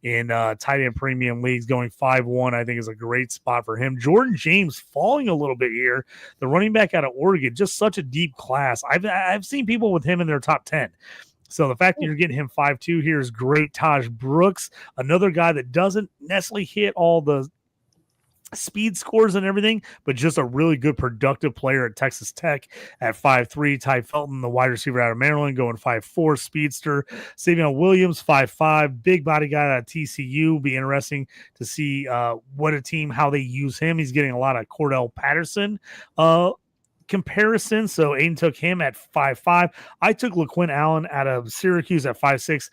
in tight end premium leagues, going 5-1. I think is a great spot for him. Jordan James falling a little bit here. The running back out of Oregon, just such a deep class. I've seen people with him in their top 10. So the fact that you're getting him 5-2 here is great. Taj Brooks, another guy that doesn't necessarily hit all the speed scores and everything, but just a really good productive player at Texas Tech at 5-3. Ty Felton, the wide receiver out of Maryland, going 5-4, speedster. Savion Williams, 5-5, big body guy out of TCU. Be interesting to see how they use him. He's getting a lot of Cordell Patterson comparison. So Aiden took him at 5-5. I took LaQuinn Allen out of Syracuse at 5-6.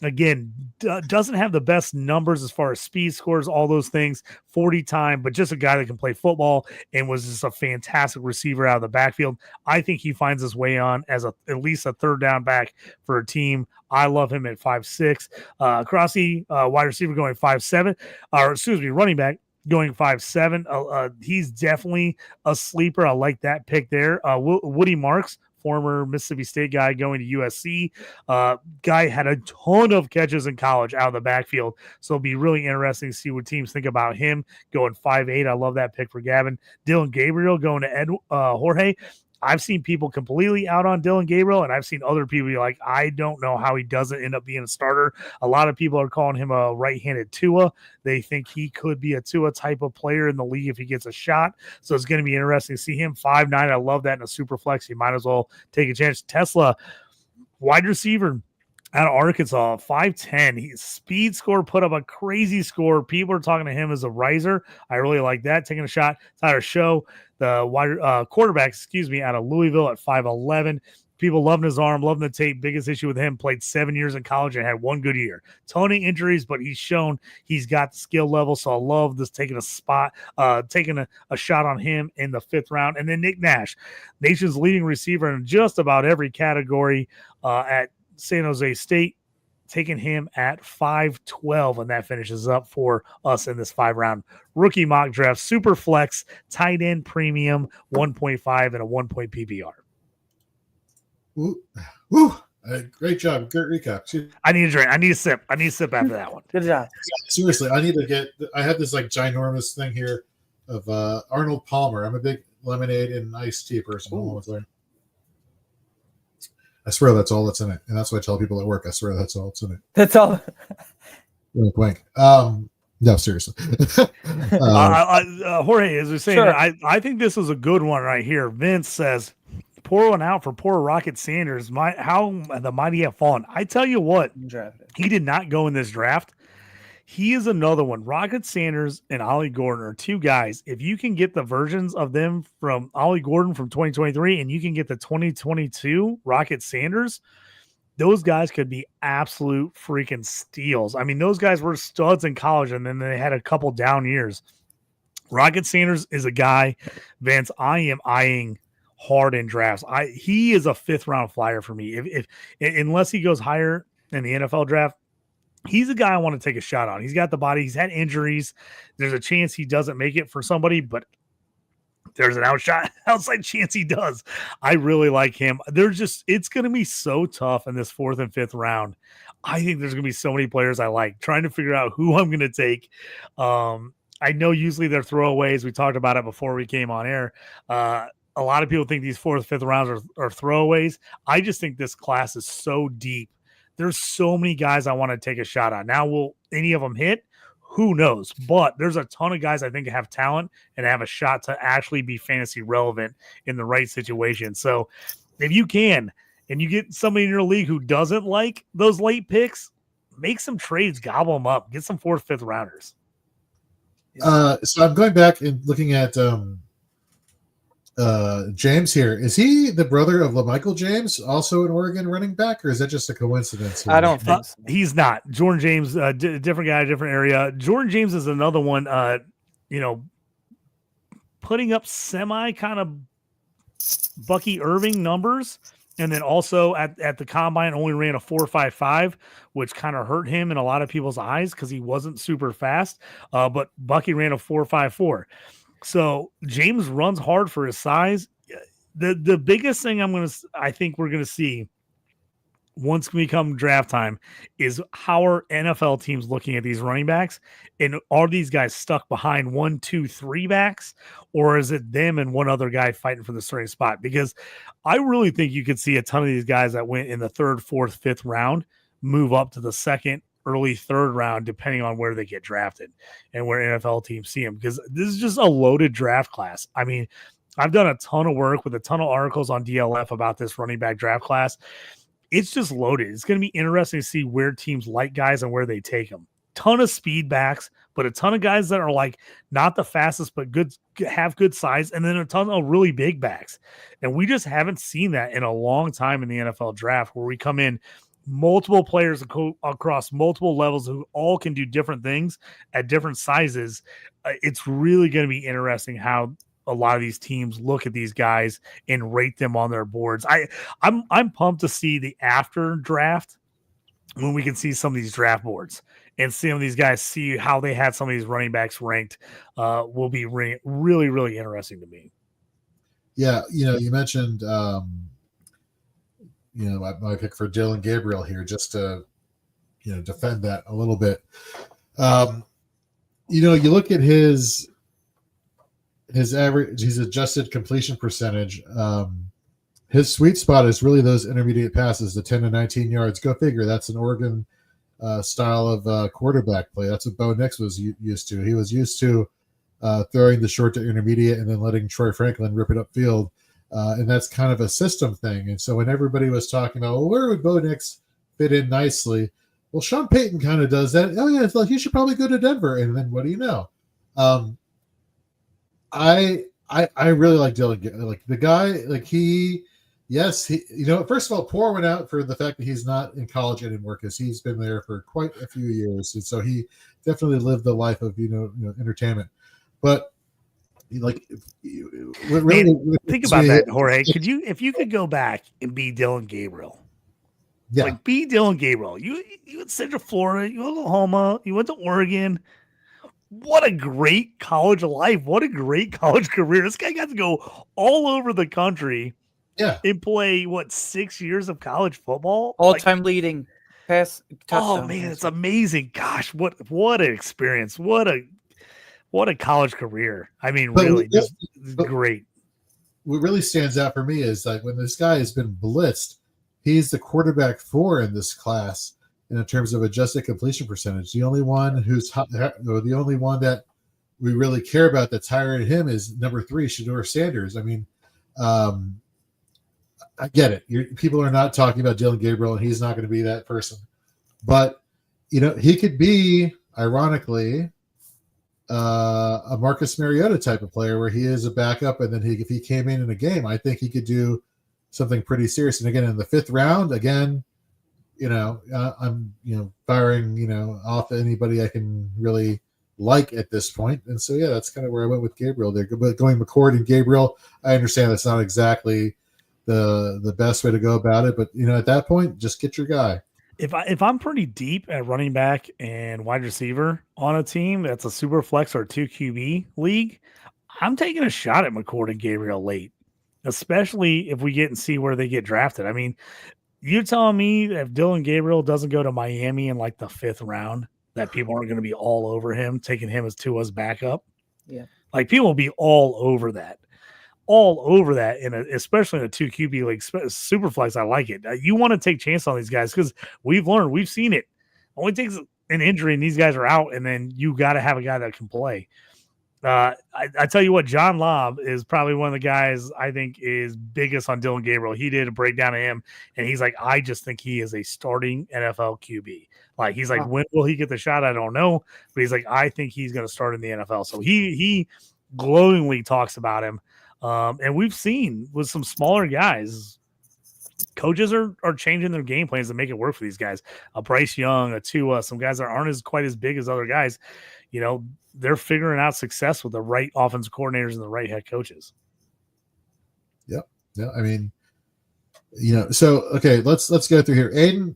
Again, doesn't have the best numbers as far as speed scores, all those things, 40 time, but just a guy that can play football and was just a fantastic receiver out of the backfield. I think he finds his way on as at least a third down back for a team. I love him at 5-6. Crossy, wide receiver, going 5-7, running back going 5-7. He's definitely a sleeper. I like that pick there. Woody Marks, former Mississippi State guy, going to USC. Guy had a ton of catches in college out of the backfield. So it'll be really interesting to see what teams think about him going 5-8. I love that pick for Gavin. Dylan Gabriel going to Jorge. I've seen people completely out on Dylan Gabriel, and I've seen other people be like, I don't know how he doesn't end up being a starter. A lot of people are calling him a right-handed Tua. They think he could be a Tua type of player in the league if he gets a shot. So it's going to be interesting to see him 5'9". I love that in a super flex. You might as well take a chance. Tesla, wide receiver out of Arkansas, 5'10". His speed score put up a crazy score. People are talking to him as a riser. I really like that. Taking a shot. Tyler Show, the wide quarterback, out of Louisville at 5'11". People loving his arm, loving the tape. Biggest issue with him, played 7 years in college and had one good year. Ton of injuries, but he's shown he's got the skill level. So I love this taking a shot on him in the 5th round. And then Nick Nash, nation's leading receiver in just about every category at San Jose State, taking him at 5'12", and that finishes up for us in this 5-round rookie mock draft. Super flex, tight end premium, 1.5 and a 1-point PPR. Woo. Great job. Great recap. I need a drink. I need a sip. I need a sip after that one. Good job. Seriously, I have this like ginormous thing here Arnold Palmer. I'm a big lemonade and iced tea person. I swear that's all that's in it, and that's what I tell people at work. I swear that's all that's in it. That's all. Wink, wink. No, seriously. Jorge, as we're saying, Sure. I think this is a good one right here. Vince says, pour one out for poor Rocket Sanders. How the mighty have fallen. I tell you what, he did not go in this draft. He is another one. Rocket Sanders and Ollie Gordon are two guys. If you can get the versions of them from Ollie Gordon from 2023 and you can get the 2022 Rocket Sanders, those guys could be absolute freaking steals. I mean, those guys were studs in college and then they had a couple down years. Rocket Sanders is a guy, Vince, I am eyeing hard in drafts. He is a 5th round flyer for me. If unless he goes higher in the NFL draft, he's a guy I want to take a shot on. He's got the body. He's had injuries. There's a chance he doesn't make it for somebody, but there's an outside chance he does. I really like him. It's going to be so tough in this 4th and 5th round. I think there's going to be so many players I like. Trying to figure out who I'm going to take. I know usually they're throwaways. We talked about it before we came on air. A lot of people think these 4th, 5th rounds are throwaways. I just think this class is so deep. There's so many guys I want to take a shot on. Now, will any of them hit? Who knows? But there's a ton of guys I think have talent and have a shot to actually be fantasy relevant in the right situation. So if you can, and you get somebody in your league who doesn't like those late picks, make some trades, gobble them up, get some 4th, 5th rounders. So I'm going back and looking at James here. Is he the brother of LaMichael James, also an Oregon running back, or is that just a coincidence? I don't think so. He's not. Jordan James, different guy, different area. Jordan James is another one, putting up semi kind of Bucky Irving numbers. And then also at the combine only ran a 4.55, which kind of hurt him in a lot of people's eyes because he wasn't super fast. But Bucky ran a 4.54. So James runs hard for his size. The biggest thing I think we're gonna see once we come draft time is how are NFL teams looking at these running backs, and are these guys stuck behind 1, 2, 3 backs, or is it them and one other guy fighting for the starting spot? Because I really think you could see a ton of these guys that went in the 3rd, 4th, 5th round move up to the 2nd, early 3rd round, depending on where they get drafted and where NFL teams see them, because this is just a loaded draft class. I mean, I've done a ton of work with a ton of articles on DLF about this running back draft class. It's just loaded. It's going to be interesting to see where teams like guys and where they take them. Ton of speed backs, but a ton of guys that are like not the fastest, but have good size, and then a ton of really big backs. And we just haven't seen that in a long time in the NFL draft, where we come in multiple players across multiple levels who all can do different things at different sizes. It's really going to be interesting how a lot of these teams look at these guys and rate them on their boards. I'm pumped to see the after draft when we can see some of these draft boards and some of these guys see how they had some of these running backs ranked. Will be really, really interesting to me. Yeah, you mentioned my pick for Dylan Gabriel here, just to defend that a little bit. You look at his average, his adjusted completion percentage. His sweet spot is really those intermediate passes, the 10 to 19 yards. Go figure. That's an Oregon style of quarterback play. That's what Bo Nix was used to. He was used to throwing the short to intermediate and then letting Troy Franklin rip it upfield. And that's kind of a system thing. And so when everybody was talking about, well, where would Bo Nix fit in nicely? Well, Sean Payton kind of does that. Oh, yeah, it's like, he should probably go to Denver. And then what do you know? I really like Dylan. Like the guy, like first of all, Poor went out for the fact that he's not in college anymore, because he's been there for quite a few years. And so he definitely lived the life of, entertainment. But really, think about that, Jorge. If you could go back and be Dylan Gabriel, be Dylan Gabriel. You went to Central Florida, you went to Oklahoma, you went to Oregon. What a great college life! What a great college career! This guy got to go all over the country, and play 6 years of college football, all-time leading pass touchdown. Oh man, it's amazing! Gosh, what an experience! What what a college career. I mean, But really, what- just but- great. What really stands out for me is like when this guy has been blitzed, he's the quarterback 4 in this class in terms of adjusted completion percentage. The only one the only one that we really care about that's higher than him is number 3, Shedeur Sanders. I mean, I get it. People are not talking about Dylan Gabriel, and he's not going to be that person. But he could be, ironically, a Marcus Mariota type of player where he is a backup, and then if he came in a game, I think he could do something pretty serious. And again, in the 5th round, I'm firing off anybody I can really like at this point. And so yeah, that's kind of where I went with Gabriel there. But going McCord and Gabriel, I understand that's not exactly the best way to go about it, but at that point, just get your guy. If I'm pretty deep at running back and wide receiver on a team that's a super flex or 2 QB league, I'm taking a shot at McCord and Gabriel late, especially if we get and see where they get drafted. I mean, you're telling me if Dylan Gabriel doesn't go to Miami in like the 5th round, that people aren't going to be all over him, taking him as Tua's backup? Yeah. Like people will be all over that. Especially in a 2 QB league, Superflex. I like it. You want to take chance on these guys because we've seen it. Only takes an injury and these guys are out, and then you got to have a guy that can play. I tell you what, John Lobb is probably one of the guys I think is biggest on Dylan Gabriel. He did a breakdown of him, and he's like, I just think he is a starting NFL QB. Like he's like, when will he get the shot? I don't know, but he's like, I think he's going to start in the NFL. So he glowingly talks about him. And we've seen with some smaller guys, coaches are changing their game plans to make it work for these guys. A Bryce Young, a Tua, some guys that aren't quite as big as other guys. They're figuring out success with the right offensive coordinators and the right head coaches. Yep. Yeah. I mean, so okay, let's go through here. Aiden,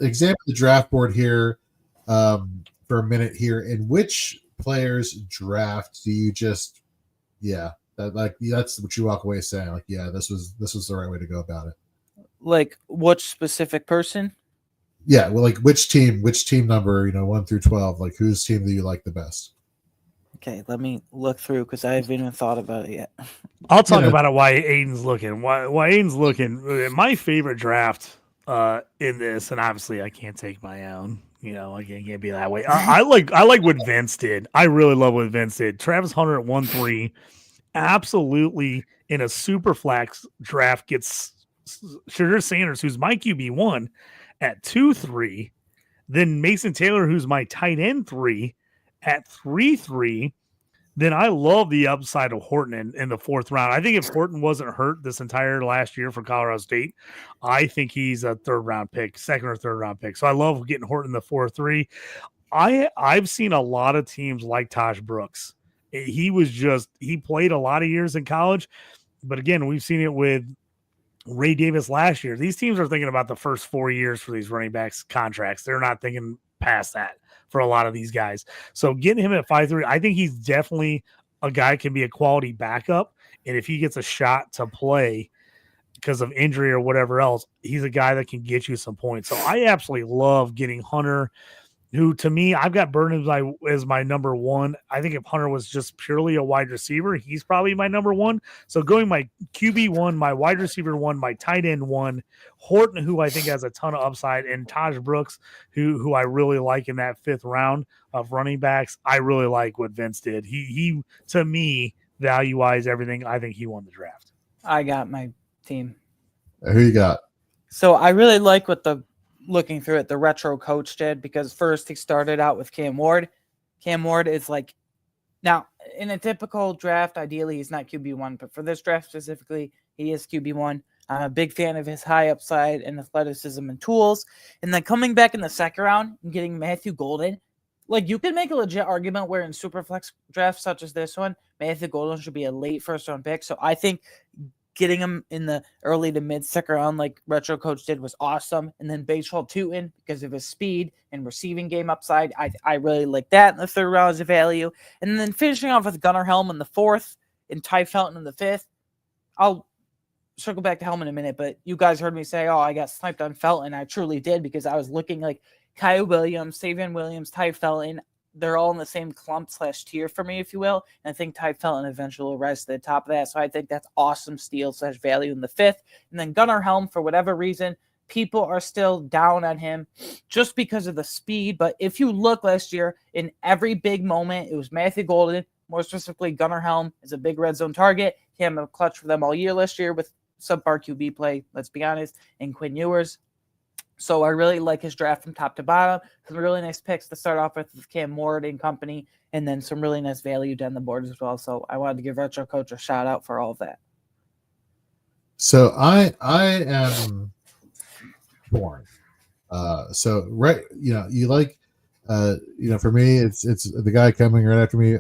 examine the draft board here for a minute here. In which players draft do you just that's what you walk away saying, like, yeah, this was the right way to go about it. Like which specific person? Yeah, well, like which team number, 1 through 12, like whose team do you like the best? Okay, let me look through because I haven't even thought about it yet. I'll talk about it while Aiden's looking. Why Aiden's looking. My favorite draft in this, and obviously I can't take my own. I can't be that way. I like what Vince did. I really love what Vince did. Travis Hunter at 1-3. Absolutely in a super flex draft gets Shedeur Sanders, who's my QB1 at 2-3, then Mason Taylor, who's my tight end 3 at 3-3. Then I love the upside of Horton in the 4th round. I think if Horton wasn't hurt this entire last year for Colorado State, I think he's a 3rd round pick, 2nd or 3rd round pick. So I love getting Horton in the 4-3. I've seen a lot of teams like Taj Brooks. He played a lot of years in college, but again, we've seen it with Ray Davis last year. These teams are thinking about the first 4 years for these running backs contracts. They're not thinking past that for a lot of these guys. So getting him at 5-3, I think he's definitely a guy can be a quality backup. And if he gets a shot to play because of injury or whatever else, he's a guy that can get you some points. So I absolutely love getting Hunter, who to me, I've got Burton as my number 1. I think if Hunter was just purely a wide receiver, he's probably my number 1. So going my QB 1, my wide receiver 1, my tight end 1, Horton, who I think has a ton of upside, and Taj Brooks, who I really like in that 5th round of running backs. I really like what Vince did. He to me, value-wise, everything, I think he won the draft. I got my team. Who you got? So I really like what looking through it, the retro coach did, because first he started out with Cam Ward. Cam Ward is like, now in a typical draft, ideally he's not QB1, but for this draft specifically, he is QB1. I'm a big fan of his high upside and athleticism and tools. And then coming back in the 2nd round and getting Matthew Golden, like you can make a legit argument where in super flex drafts such as this one, Matthew Golden should be a late 1st round pick. So I think getting him in the early to mid 2nd round like retro coach did was awesome. And then Baseball Tootin, because of his speed and receiving game upside, I really like that in the 3rd round as a value. And then finishing off with Gunnar Helm in the 4th and Ty Felton in the 5th. I'll circle back to Helm in a minute, but you guys heard me say, I got sniped on Felton. I truly did, because I was looking like Kyle Williams, Savion Williams, Ty Felton. they're all in the same clump/tier for me, if you will. And I think Ty Felton eventually will rise to the top of that. So I think that's awesome steal/value in the 5th. And then Gunnar Helm, for whatever reason, people are still down on him just because of the speed. But if you look last year, in every big moment, it was Matthew Golden. More specifically, Gunnar Helm is a big red zone target. He had a clutch for them all year last year with subpar QB play, let's be honest, and Quinn Ewers. So I really like his draft from top to bottom. Some really nice picks to start off with Cam Ward and company, and then some really nice value down the board as well. So I wanted to give Retro Coach a shout out for all of that. So I am torn. So right, you like, for me, it's the guy coming right after me.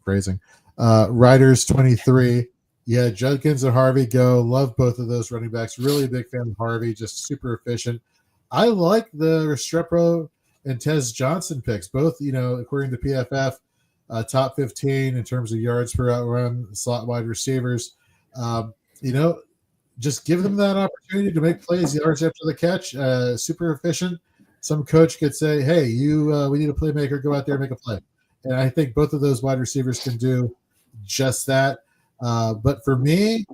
Phrasing. Riders 23. Yeah, Judkins and Harvey go. Love both of those running backs. Really big fan of Harvey. Just super efficient. I like the Restrepo and Tez Johnson picks. Both, according to PFF, top 15 in terms of yards per out run, slot wide receivers. Just give them that opportunity to make plays, yards after the catch. Super efficient. Some coach could say, hey, we need a playmaker. Go out there and make a play. And I think both of those wide receivers can do just that. But for me,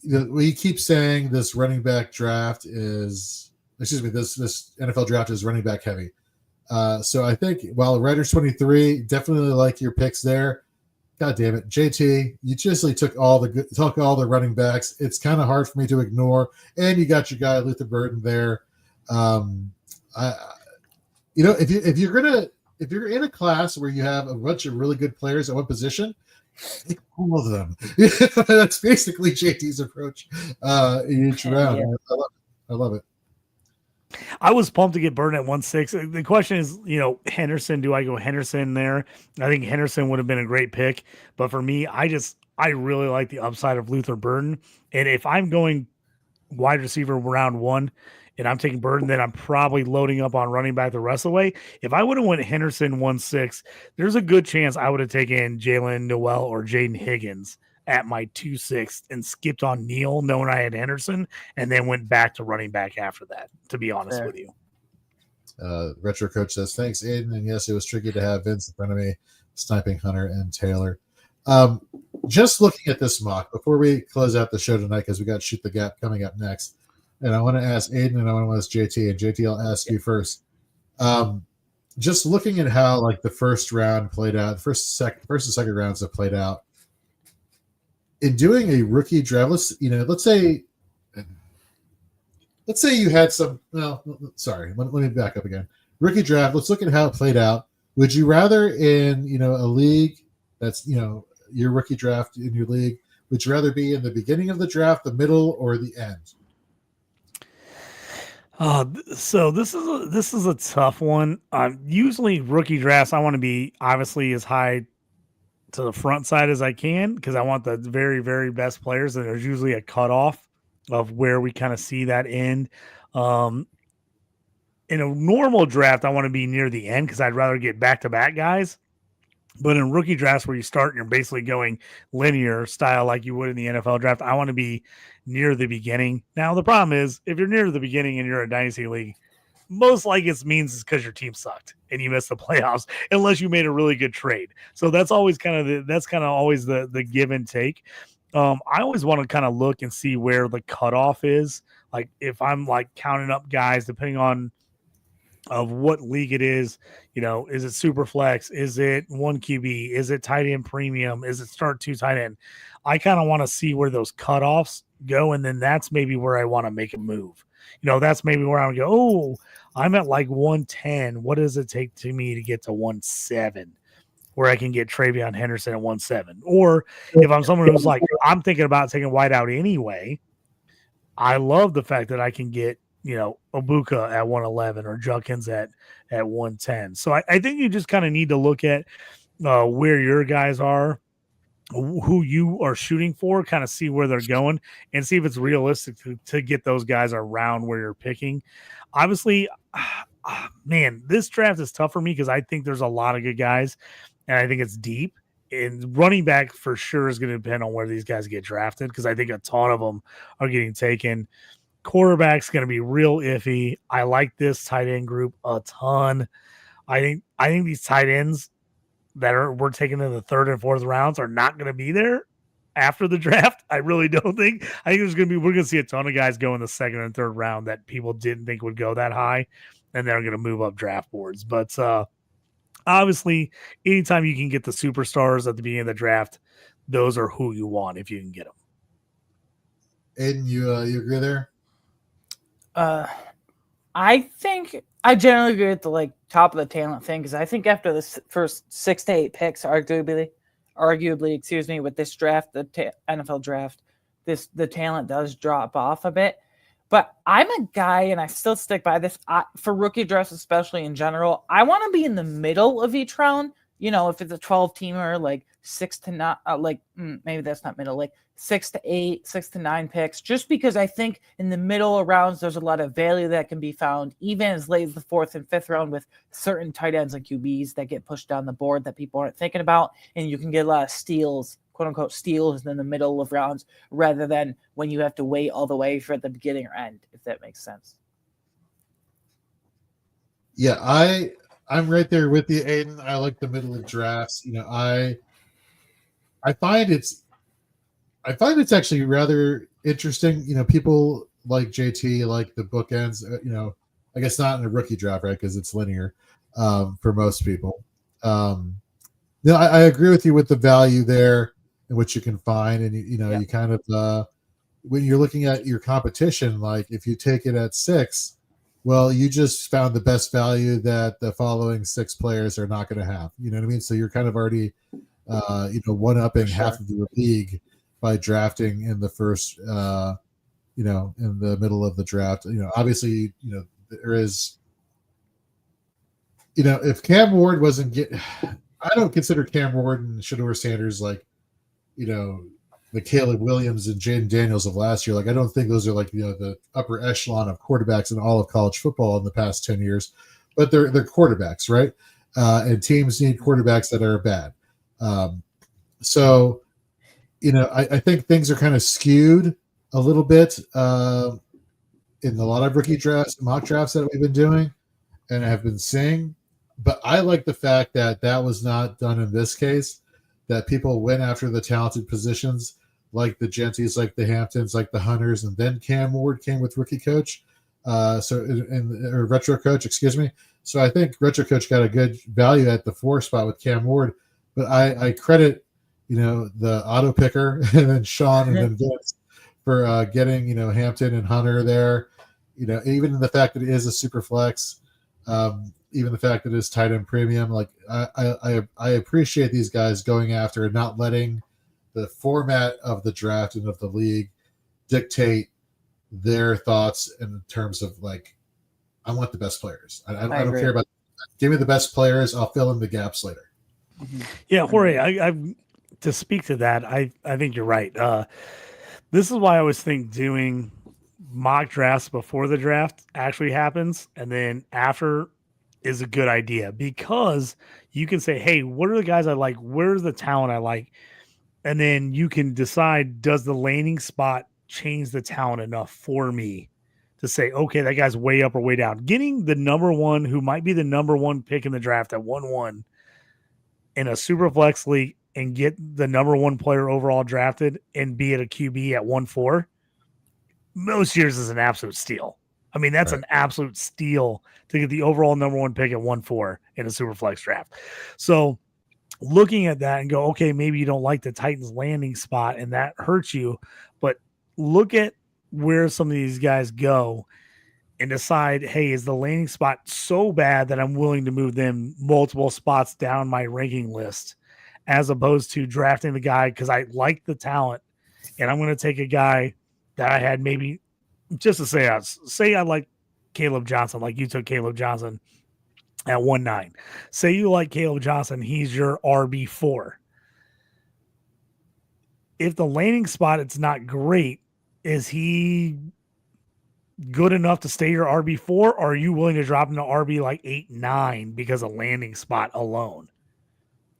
we keep saying this running back draft this NFL draft is running back heavy. So I think while Riders 23, definitely like your picks there. God damn it, JT, you just took all the running backs. It's kind of hard for me to ignore. And you got your guy Luther Burton there. If you're in a class where you have a bunch of really good players at one position, take all of them. That's basically JT's approach in each round. Yeah. I love it. I was pumped to get Burton at 1.6. The question is, Henderson, do I go Henderson there? I think Henderson would have been a great pick. But for me, I really like the upside of Luther Burton. And if I'm going wide receiver round 1 and I'm taking Burton, then I'm probably loading up on running back the rest of the way. If I would have went Henderson 1.6, there's a good chance I would have taken Jalen Noel or Jaden Higgins at my 2.6 and skipped on Neal, knowing I had Henderson, and then went back to running back after that, to be honest with you. Retro Coach says, thanks, Aiden. And yes, it was tricky to have Vince in front of me, sniping Hunter and Taylor. Just looking at this mock, before we close out the show tonight, because we got Shoot the Gap coming up next, and I want to ask Aiden and I want to ask JT, and JT, I'll ask you first. Just looking at how the first round played out, first and second rounds have played out, in doing a rookie draft, let's say you had some. Well, sorry, let me back up again. Rookie draft. Let's look at how it played out. Would you rather in a league that's your rookie draft in your league? Would you rather be in the beginning of the draft, the middle, or the end? So this is a tough one. Usually rookie drafts, I want to be obviously as high to the front side as I can because I want the very, very best players, and there's usually a cutoff of where we kind of see that end. In a normal draft, I want to be near the end because I'd rather get back-to-back guys. But in rookie drafts where you start and you're basically going linear style like you would in the NFL draft, I want to be near the beginning. Now, the problem is if you're near the beginning and you're a dynasty league, most likely it means it's because your team sucked and you missed the playoffs unless you made a really good trade. So that's always always the give and take. I always want to kind of look and see where the cutoff is. Like if I'm counting up guys, depending on of what league it is, is it super flex? Is it 1 QB? Is it tight end premium? Is it start 2 tight end? I kind of want to see where those cutoffs go. And then that's maybe where I want to make a move. That's maybe where I would go, oh, I'm at 110. What does it take to me to get to 1.7 where I can get Travion Henderson at 1.7? Or if I'm someone who's I'm thinking about taking wideout anyway, I love the fact that I can get, Ibuka at 111 or Judkins at 110. So I think you just kind of need to look at where your guys are, who you are shooting for, kind of see where they're going and see if it's realistic to get those guys around where you're picking. Obviously, man, this draft is tough for me because I think there's a lot of good guys and I think it's deep. And running back for sure is going to depend on where these guys get drafted because I think a ton of them are getting taken. Quarterback's going to be real iffy. I like this tight end group a ton. I think these tight ends that we're taking in the 3rd and 4th rounds are not going to be there after the draft. I really don't think. I think we're going to see a ton of guys go in the 2nd and 3rd round that people didn't think would go that high, and they're going to move up draft boards. But obviously, anytime you can get the superstars at the beginning of the draft, those are who you want if you can get them. Aiden, you agree there? I think I generally agree with the top of the talent thing, because I think after the first 6 to 8 picks, arguably, with this draft, the NFL draft, the talent does drop off a bit. But I'm a guy, and I still stick by this for rookie drafts, especially in general. I want to be in the middle of each round. If it's a 12-teamer, 6 to 9, maybe that's not middle, 6 to 8, 6 to 9 picks, just because I think in the middle of rounds, there's a lot of value that can be found, even as late as the 4th and 5th round, with certain tight ends and QBs that get pushed down the board that people aren't thinking about. And you can get a lot of steals, quote unquote steals, in the middle of rounds, rather than when you have to wait all the way for the beginning or end, if that makes sense. Yeah, I'm right there with you, Aiden. I like the middle of drafts. I find it's actually rather interesting. People like JT, like the bookends. I guess not in a rookie draft, right? Because it's linear for most people. I agree with you with the value there and what you can find, and you kind of when you're looking at your competition, like if you take it at 6. Well, you just found the best value that the following 6 players are not going to have. You know what I mean? So you're kind of already, one-upping half of your league by drafting in the first, in the middle of the draft. Obviously, there is, if Cam Ward wasn't I don't consider Cam Ward and Shedeur Sanders the Caleb Williams and Jaden Daniels of last year. I don't think those are the upper echelon of quarterbacks in all of college football in the past 10 years, but they're quarterbacks, right? And teams need quarterbacks that are bad. So, I think things are kind of skewed a little bit in a lot of rookie drafts, mock drafts that we've been doing and have been seeing. But I like the fact that was not done in this case, that people went after the talented positions, like the Genties, like the Hamptons, like the Hunters, and then Cam Ward came with rookie coach, or retro coach, excuse me. So I think retro coach got a good value at the 4 spot with Cam Ward, but I credit the auto picker and then Sean and then Vince for getting Hampton and Hunter there. Even the fact that it is a super flex, even the fact that it is tight end premium, I appreciate these guys going after and not letting the format of the draft and of the league dictate their thoughts in terms of I want the best players. I don't care about. Give me the best players. I'll fill in the gaps later. Yeah, Jorge, I to speak to that, I think you're right. This is why I always think doing mock drafts before the draft actually happens, and then after is a good idea, because you can say, hey, what are the guys I like? Where's the talent I like? And then you can decide, does the landing spot change the talent enough for me to say, okay, that guy's way up or way down? Getting the number 1, who might be the number 1 pick in the draft at 1-1 in a super flex league, and get the number 1 player overall drafted and be at a QB at 1-4, most years is an absolute steal. I mean, that's right. An absolute steal to get the overall number 1 pick at 1-4 in a super flex draft. So looking at that and go, okay, maybe you don't like the Titans landing spot and that hurts you, but look at where some of these guys go and decide, hey, is the landing spot so bad that I'm willing to move them multiple spots down my ranking list, as opposed to drafting the guy because I like the talent and I'm going to take a guy that I had maybe, just to say I like Caleb Johnson, like you took Caleb Johnson at 1-9. Say you like Caleb Johnson, he's your RB4. If the landing spot, it's not great, is he good enough to stay your RB4, or are you willing to drop him to RB 8-9 because of landing spot alone?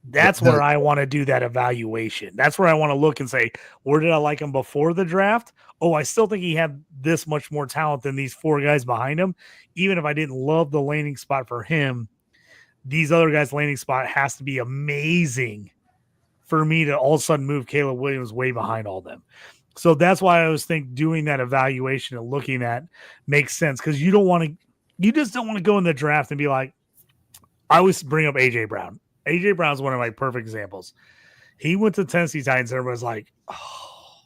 That's where I want to do that evaluation. That's where I want to look and say, where did I like him before the draft? Oh, I still think he had this much more talent than these 4 guys behind him. Even if I didn't love the landing spot for him, these other guys' landing spot has to be amazing for me to all of a sudden move Caleb Williams way behind all them. So that's why I always think doing that evaluation and looking at makes sense, because you just don't want to go in the draft and be like, I always bring up AJ Brown. AJ Brown's one of my perfect examples. He went to Tennessee Titans. Everybody's like, oh,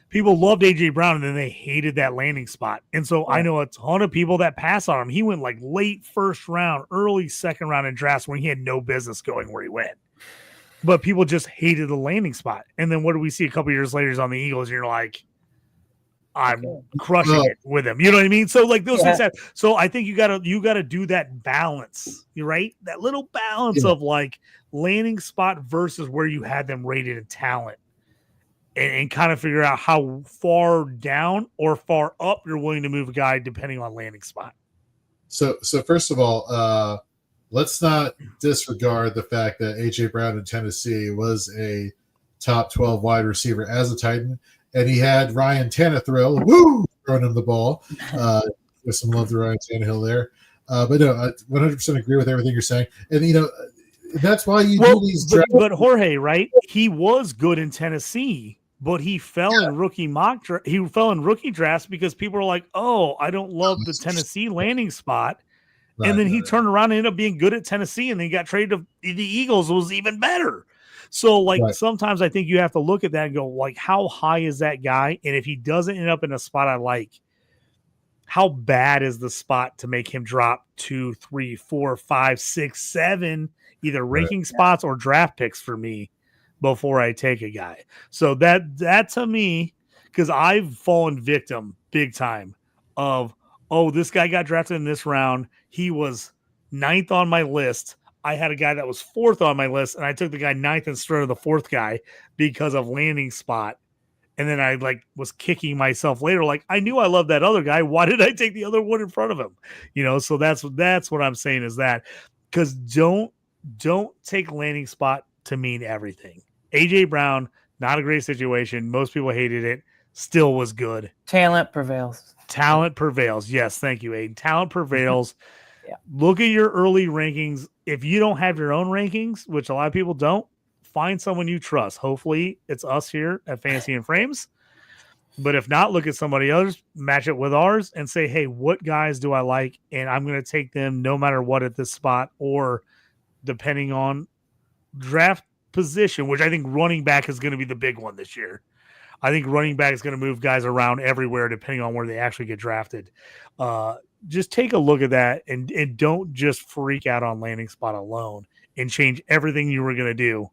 people loved AJ Brown, and then they hated that landing spot. And so I know a ton of people that pass on him. He went like late first round, early second round in drafts when he had no business going where he went. But people just hated the landing spot. And then what do we see a couple years later? He's on the Eagles, and you're like, I'm crushing it with him. You know what I mean? So like those things happen. So I think you gotta do that balance, right? That little balance of like landing spot versus where you had them rated in talent, and kind of figure out how far down or far up you're willing to move a guy depending on landing spot. So first of all, let's not disregard the fact that AJ Brown in Tennessee was a top 12 wide receiver as a Titan, and he had Ryan Tannehill, throwing him the ball. With some love to Ryan Tannehill there. But no, I 100% agree with everything you're saying. And, that's why you do these drafts. But Jorge, right? He was good in Tennessee, but he fell in rookie he fell in rookie drafts because people are like, oh, I don't love the Tennessee landing spot. And then he turned around and ended up being good at Tennessee, and then he got traded to the Eagles. It was even better. So, sometimes I think you have to look at that and go, like, how high is that guy? And if he doesn't end up in a spot I like, how bad is the spot to make him drop 2, 3, 4, 5, 6, 7, either ranking spots or draft picks for me before I take a guy? So that to me, because I've fallen victim big time of, oh, this guy got drafted in this round. He was 9th on my list. I had a guy that was 4th on my list, and I took the guy 9th instead of the 4th guy because of landing spot. And then I was kicking myself later. Like, I knew I loved that other guy. Why did I take the other one in front of him? So that's what I'm saying is that, because don't take landing spot to mean everything. AJ Brown, not a great situation. Most people hated it. Still was good. Talent prevails. Talent prevails. Yes, thank you, Aiden. Talent prevails. Look at your early rankings. If you don't have your own rankings, which a lot of people don't, find someone you trust. Hopefully it's us here at Fantasy and Frames. But if not, look at somebody else, match it with ours, and say, hey, what guys do I like? And I'm going to take them no matter what at this spot, or depending on draft position, which I think running back is going to be the big one this year. I think running back is going to move guys around everywhere depending on where they actually get drafted. Just take a look at that and don't just freak out on landing spot alone and change everything you were going to do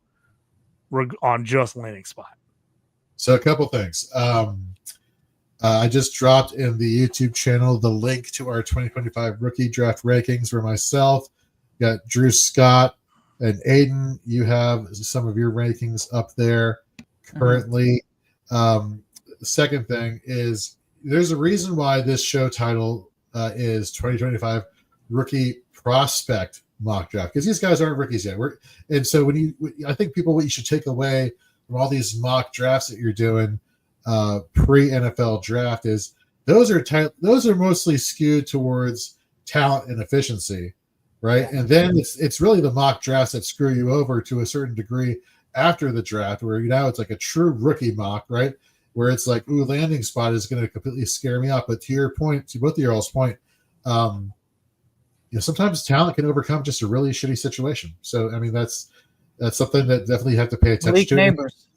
on just landing spot. So a couple things. I just dropped in the YouTube channel the link to our 2025 rookie draft rankings for myself. Got Drew Scott and Aiden. You have some of your rankings up there currently. The second thing is there's a reason why this show title is 2025 Rookie Prospect Mock Draft, because these guys aren't rookies yet. And so I think what you should take away from all these mock drafts that you're doing pre-NFL draft is those are mostly skewed towards talent and efficiency, right? And then it's really the mock drafts that screw you over to a certain degree after the draft, where now it's like a true rookie mock, right? Where it's like, ooh, landing spot is going to completely scare me off. But to your point, to both of y'all's point, sometimes talent can overcome just a really shitty situation. So, I mean, that's something that definitely you have to pay attention to. Neighbors.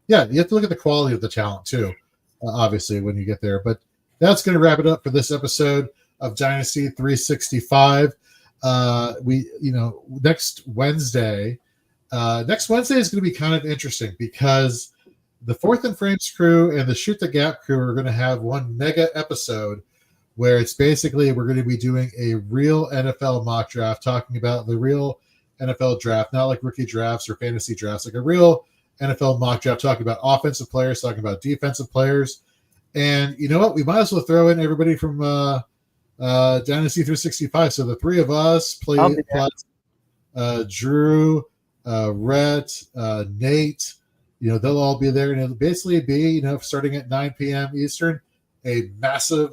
Yeah, you have to look at the quality of the talent too, obviously, when you get there. But that's going to wrap it up for this episode of Dynasty 365. Next Wednesday is going to be kind of interesting because the Fourth and Frames crew and the Shoot the Gap crew are going to have one mega episode where it's basically we're going to be doing a real NFL mock draft, talking about the real NFL draft, not like rookie drafts or fantasy drafts, like a real NFL mock draft, talking about offensive players, talking about defensive players. And you know what? We might as well throw in everybody from Dynasty 365. So the three of us plus Drew, Rhett, Nate, they'll all be there. And it'll basically be, starting at 9 p.m. Eastern, a massive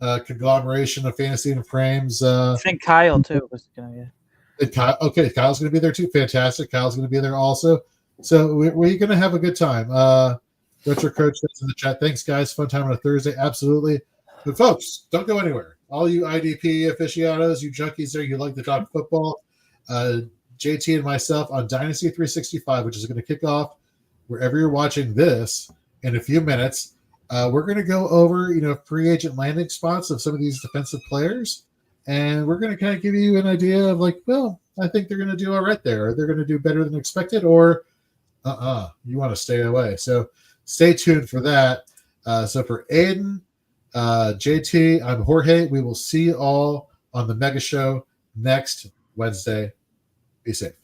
conglomeration of Fantasy and Frames. I think Kyle, too, was going to be. And Kyle's going to be there too. Fantastic. Kyle's going to be there also. So we're going to have a good time. Retro Coach that's in the chat. Thanks, guys. Fun time on a Thursday. Absolutely. But folks, don't go anywhere. All you IDP aficionados, you junkies there, you like to talk football. JT and myself on Dynasty 365, which is going to kick off wherever you're watching this in a few minutes. We're going to go over, free agent landing spots of some of these defensive players. And we're going to kind of give you an idea of I think they're going to do all right there. Or they're going to do better than expected, or you want to stay away. So stay tuned for that. So for Aiden, JT, I'm Jorge. We will see you all on the Mega Show next Wednesday. Be safe.